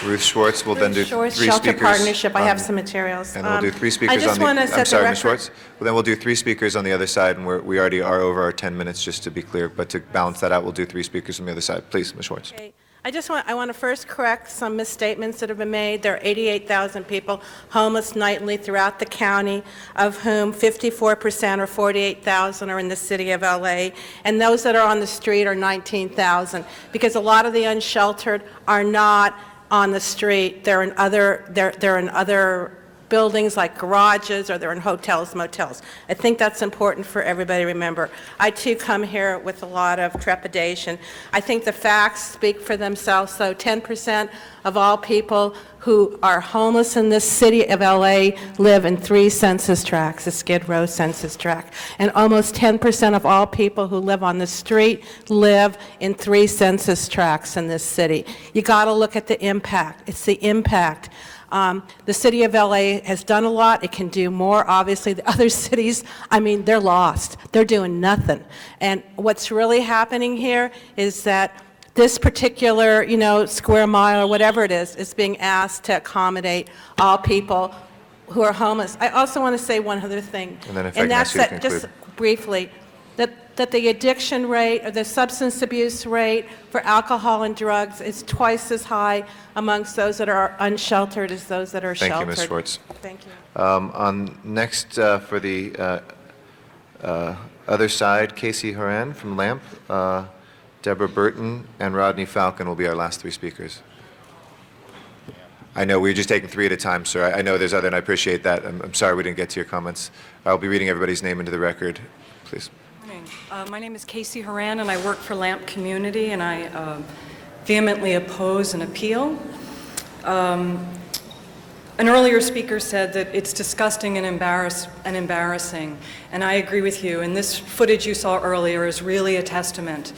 Ruth Schwartz will then do Schwartz, three Shelter speakers. Partnership. I have some materials. And we'll do 3 speakers I just on the, want to I'm set sorry, the Ms. record. Schwartz. Well, then we'll do 3 speakers on the other side, and we already are over our 10 minutes, just to be clear. But to balance that out, we'll do 3 speakers on the other side. Please, Ms. Schwartz. Okay. I want to first correct some misstatements that have been made. There are 88,000 people homeless nightly throughout the county, of whom 54% or 48,000 are in the city of LA, and those that are on the street are 19,000, because a lot of the unsheltered are not on the street. They're in other buildings like garages, or they're in hotels, motels. I think that's important for everybody to remember. I too come here with a lot of trepidation. I think the facts speak for themselves. So 10% of all people who are homeless in this city of LA live in 3 census tracts, the Skid Row census tract. And almost 10% of all people who live on the street live in 3 census tracts in this city. You got to look at the impact. It's the impact. The city of LA has done a lot. It can do more. Obviously, the other cities, I mean, they're lost. They're doing nothing. And what's really happening here is that this particular, square mile or whatever it is being asked to accommodate all people who are homeless. I also want to say one other thing. And then if I can ask you to conclude. Just briefly, that the addiction rate or the substance abuse rate for alcohol and drugs is twice as high amongst those that are unsheltered as those that are Thank sheltered. you, Ms. Schwartz. Thank you. On next, for the other side, Casey Horan from LAMP, Deborah Burton, and Rodney Falcon will be our last 3 speakers. I know we're just taking 3 at a time, sir. I know there's other, and I appreciate that. I'm sorry we didn't get to your comments. I'll be reading everybody's name into the record, please. My name is Casey Horan, and I work for LAMP Community, and I vehemently oppose an appeal. An earlier speaker said that it's disgusting and embarrassing, and I agree with you. And this footage you saw earlier is really a testament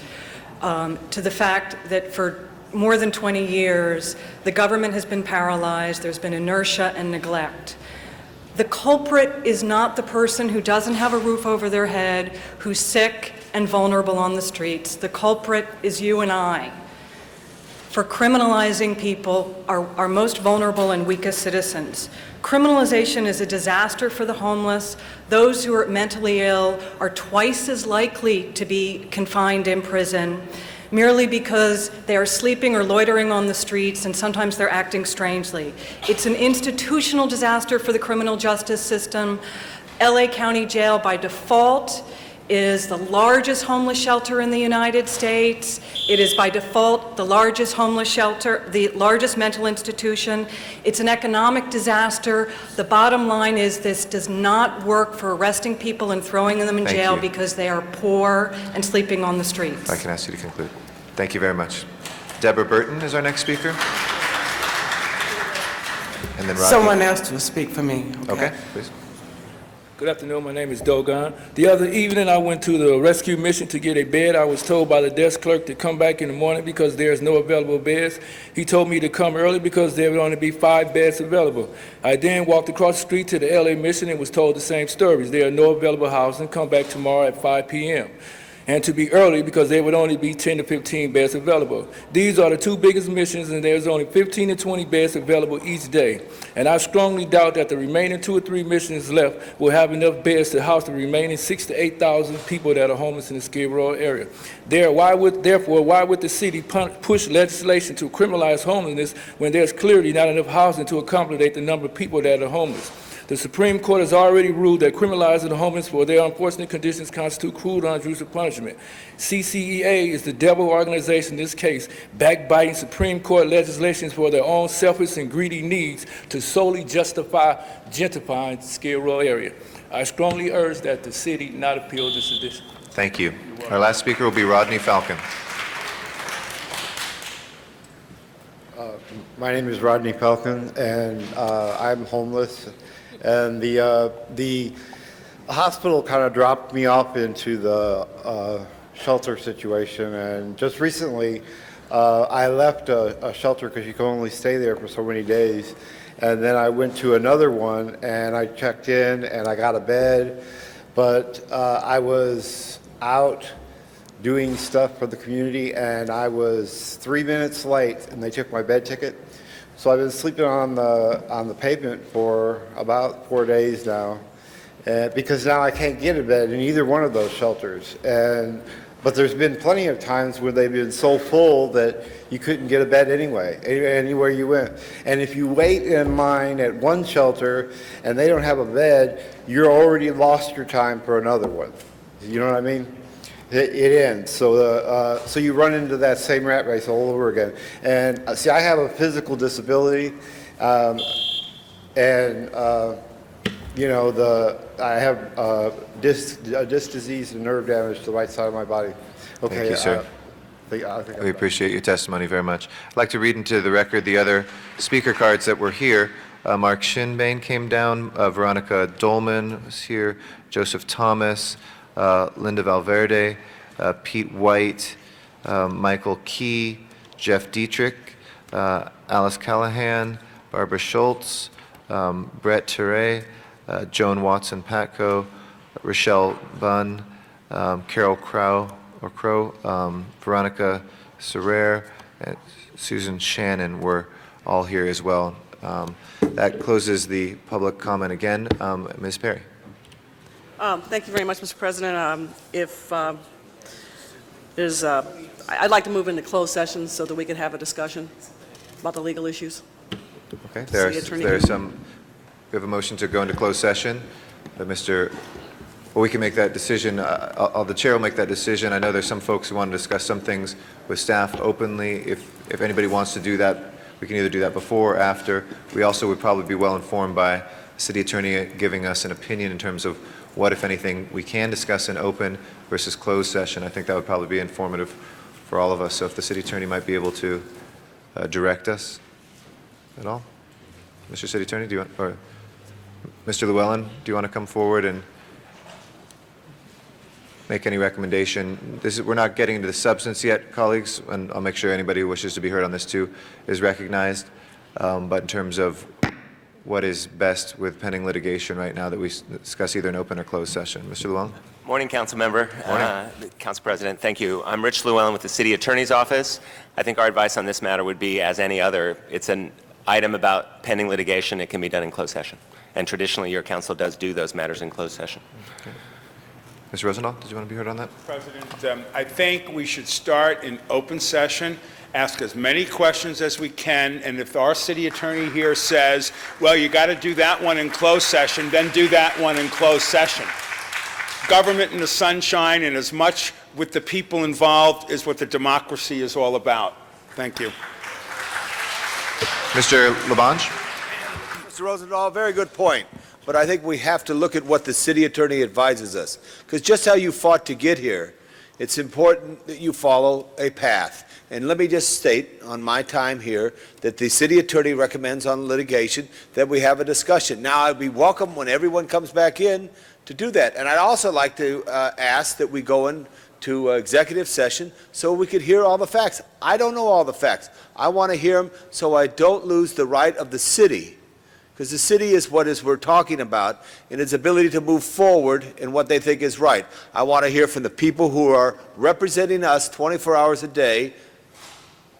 to the fact that for more than 20 years, the government has been paralyzed, there's been inertia and neglect. The culprit is not the person who doesn't have a roof over their head, who's sick and vulnerable on the streets. The culprit is you and I for criminalizing people, our most vulnerable and weakest citizens. Criminalization is a disaster for the homeless. Those who are mentally ill are twice as likely to be confined in prison, merely because they are sleeping or loitering on the streets, and sometimes they're acting strangely. It's an institutional disaster for the criminal justice system. LA County Jail, by default, is the largest homeless shelter in the United States. It is by default the largest homeless shelter, the largest mental institution. It's an economic disaster. The bottom line is this does not work for arresting people and throwing them in Thank jail you. because they are poor and sleeping on the streets. If I can ask you to conclude. Thank you very much. Deborah Burton is our next speaker. And then Rodney. Someone else will speak for me. Okay, please. Good afternoon, my name is Dogon. The other evening, I went to the rescue mission to get a bed. I was told by the desk clerk to come back in the morning because there's no available beds. He told me to come early because there would only be 5 beds available. I then walked across the street to the LA mission and was told the same stories. There are no available housing. Come back tomorrow at 5 p.m. And to be early because there would only be 10 to 15 beds available. These are the 2 biggest missions, and there's only 15 to 20 beds available each day. And I strongly doubt that the remaining 2 or 3 missions left will have enough beds to house the remaining 6,000 to 8,000 people that are homeless in the Skid Row area. Therefore, why would the city push legislation to criminalize homelessness when there's clearly not enough housing to accommodate the number of people that are homeless? The Supreme Court has already ruled that criminalizing the homeless for their unfortunate conditions constitute cruel and unjust punishment. CCEA is the devil organization in this case, backbiting Supreme Court legislation for their own selfish and greedy needs to solely justify gentrifying the Skid Row area. I strongly urge that the city not appeal this edition. Thank you. Our last speaker will be Rodney Falcon. My name is Rodney Falcon, and I'm homeless. And the hospital kind of dropped me off into the shelter situation. And just recently, I left a shelter because you can only stay there for so many days. And then I went to another one, and I checked in, and I got a bed. But I was out doing stuff for the community, and I was 3 minutes late, and they took my bed ticket. So I've been sleeping on the pavement for about 4 days now, because now I can't get a bed in either one of those shelters. But there's been plenty of times where they've been so full that you couldn't get a bed anyway, anywhere you went. And if you wait in line at one shelter and they don't have a bed, you're already lost your time for another one. You know what I mean? It ends. So you run into that same rat race all over again. And see, I have a physical disability, you know, I have disc disease and nerve damage to the right side of my body. Okay. Thank you, sir. We appreciate your testimony very much. I'd like to read into the record the other speaker cards that were here. Mark Shinbane came down, Veronica Dolman was here, Joseph Thomas, Linda Valverde, Pete White, Michael Key, Jeff Dietrich, Alice Callahan, Barbara Schultz, Brett Teray, Joan Watson-Patco, Rochelle Bunn, Carol Crow, Veronica Serrer, and Susan Shannon were all here as well. That closes the public comment again. Ms. Perry. Thank you very much, Mr. President. I'd like to move into closed session so that we can have a discussion about the legal issues. Okay, there are some. We have a motion to go into closed session, but well, we can make that decision. The chair will make that decision. I know there's some folks who want to discuss some things with staff openly. If anybody wants to do that, we can either do that before or after. We also would probably be well informed by the city attorney giving us an opinion in terms of what, if anything, we can discuss in open versus closed session. I think that would probably be informative for all of us. So if the city attorney might be able to direct us at all. Mr. City Attorney, do you want, or Mr. Llewellyn, do you want to come forward and make any recommendation? We're not getting into the substance yet, colleagues, and I'll make sure anybody who wishes to be heard on this too is recognized. But in terms of what is best with pending litigation right now that we discuss either in open or closed session. Mr. Llewellyn? Morning, Council Member. Council President, thank you. I'm Rich Llewellyn with the City Attorney's Office. I think our advice on this matter would be, as any other, it's an item about pending litigation. It can be done in closed session. And traditionally, your council does do those matters in closed session. Okay. Mr. Rosendahl, did you want to be heard on that? President, I think we should start in open session, ask as many questions as we can, and if our city attorney here says, well, you got to do that one in closed session, then do that one in closed session. government in the sunshine and as much with the people involved is what the democracy is all about. Thank you. Mr. Labange? Mr. Rosendahl, very good point. But I think we have to look at what the city attorney advises us. Because just how you fought to get here, it's important that you follow a path. And let me just state on my time here that the city attorney recommends on litigation that we have a discussion. Now, I'd be welcome when everyone comes back in to do that. And I'd also like to ask that we go into executive session so we could hear all the facts. I don't know all the facts. I want to hear them so I don't lose the right of the city, because the city is what we're talking about in its ability to move forward in what they think is right. I want to hear from the people who are representing us 24 hours a day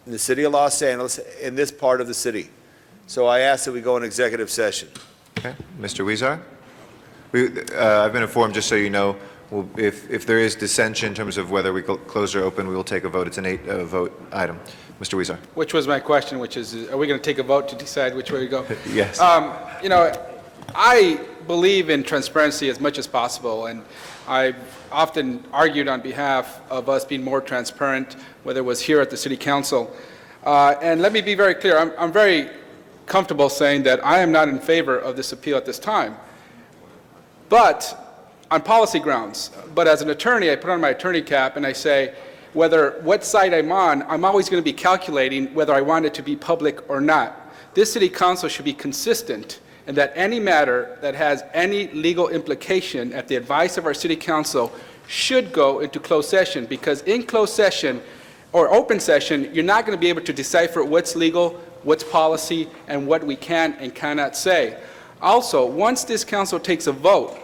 in the city of Los Angeles, in this part of the city. So I ask that we go in executive session. Okay. Mr. Weezer? I've been informed, just so you know, if there is dissension in terms of whether we close or open, we will take a vote. It's an 8-vote item. Mr. Weezer? Which was my question, which is, are we going to take a vote to decide which way we go? Yes. You know, I believe in transparency as much as possible, and I've often argued on behalf of us being more transparent, whether it was here at the City Council. And let me be very clear. I'm very comfortable saying that I am not in favor of this appeal at this time, but on policy grounds. But as an attorney, I put on my attorney cap and I say, what side I'm on, I'm always going to be calculating whether I want it to be public or not. This City Council should be consistent, and that any matter that has any legal implication at the advice of our City Council should go into closed session, because in closed session or open session, you're not going to be able to decipher what's legal, what's policy, and what we can and cannot say. Also, once this council takes a vote,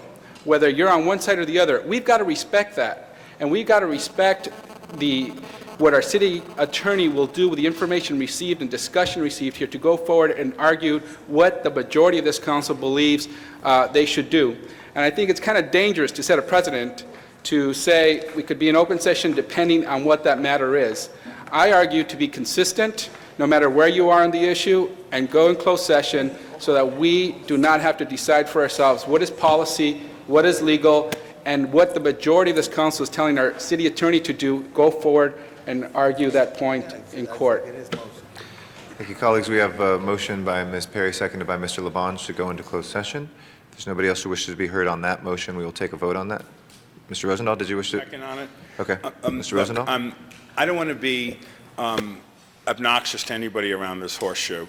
whether you're on one side or the other, we've got to respect that, and we've got to respect what our city attorney will do with the information received and discussion received here to go forward and argue what the majority of this council believes they should do. And I think it's kind of dangerous to set a precedent to say we could be in open session depending on what that matter is. I argue to be consistent no matter where you are on the issue and go in closed session so that we do not have to decide for ourselves what is policy, what is legal, and what the majority of this council is telling our city attorney to do. Go forward and argue that point in court. Thank you, colleagues. We have a motion by Ms. Perry, seconded by Mr. Labange, to go into closed session. If there's nobody else who wishes to be heard on that motion, we will take a vote on that. Mr. Rosendahl, did you wish to? Second on it. Okay. Mr. Look, Rosendahl? I don't want to be obnoxious to anybody around this horseshoe,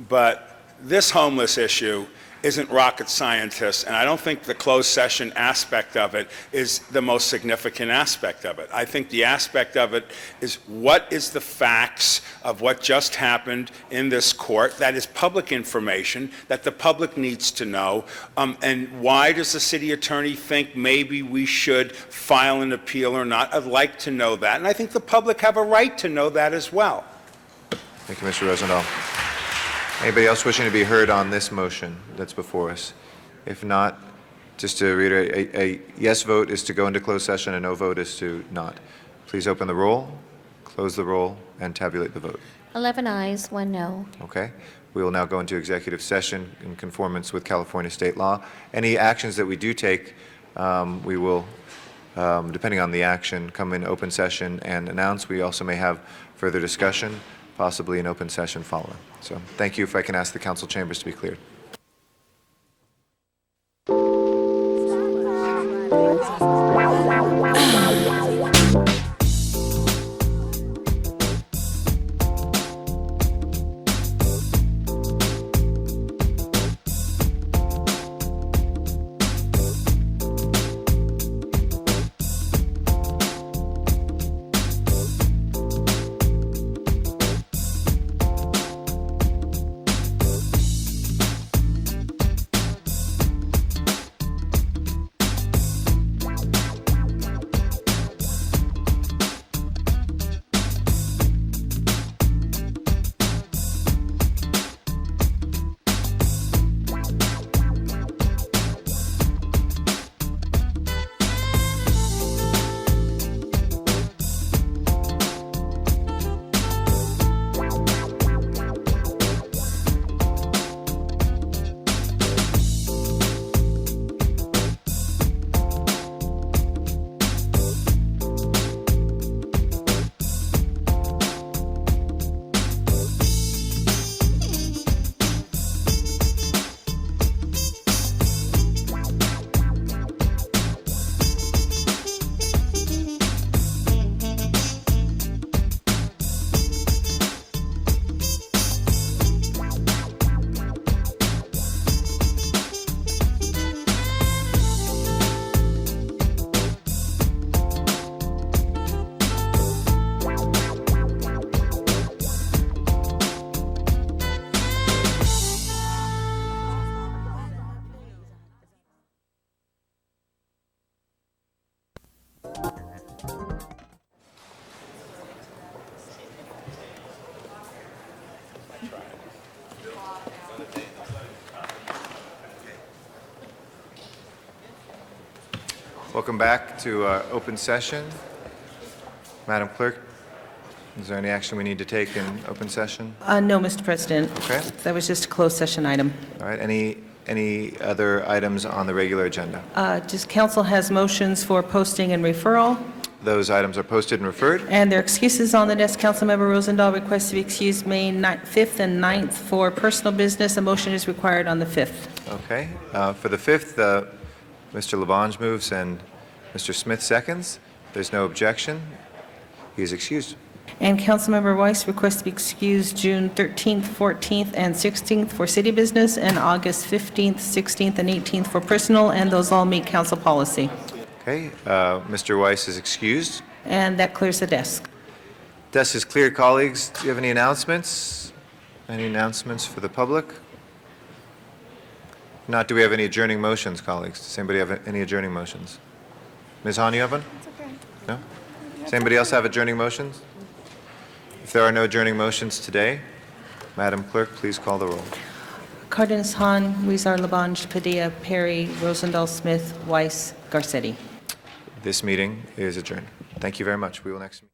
but this homeless issue isn't rocket scientist, and I don't think the closed session aspect of it is the most significant aspect of it. I think the aspect of it is what is the facts of what just happened in this court that is public information that the public needs to know, and why does the city attorney think maybe we should file an appeal or not? I'd like to know that, and I think the public have a right to know that as well. Thank you, Mr. Rosendahl. Anybody else wishing to be heard on this motion that's before us? If not, just to reiterate, a yes vote is to go into closed session, a no vote is to not. Please open the roll, close the roll, and tabulate the vote. 11 ayes, 1 no. Okay. We will now go into executive session in conformance with California state law. Any actions that we do take, we will, depending on the action, come in open session and announce. We also may have further discussion, possibly an open session following. So thank you. If I can ask the council chambers to be cleared. Welcome back to our open session. Madam Clerk, is there any action we need to take in open session? No, Mr. President. Okay. That was just a closed session item. All right, any other items on the regular agenda? Just council has motions for posting and referral, Those items are posted and referred. and there are excuses on the desk. Councilmember Rosendahl requests to be excused May 5th and 9th for personal business. A motion is required on the 5th. Okay. For the 5th, Mr. Labange moves and Mr. Smith seconds. There's no objection. He is excused. And Councilmember Weiss requests to be excused June 13th, 14th, and 16th for city business, and August 15th, 16th, and 18th for personal, and those all meet council policy. Okay. Mr. Weiss is excused. And that clears the desk. Desk is clear, colleagues. Do you have any announcements? Any announcements for the public? If not, do we have any adjourning motions, colleagues? Does anybody have any adjourning motions? Ms. Hahn, you have one? No? Does anybody else have adjourning motions? If there are no adjourning motions today, Madam Clerk, please call the roll. Cardenas, Hahn, Weezer, Labange, Padilla, Perry, Rosendahl, Smith, Weiss, Garcetti. This meeting is adjourned. Thank you very much. We will next meet.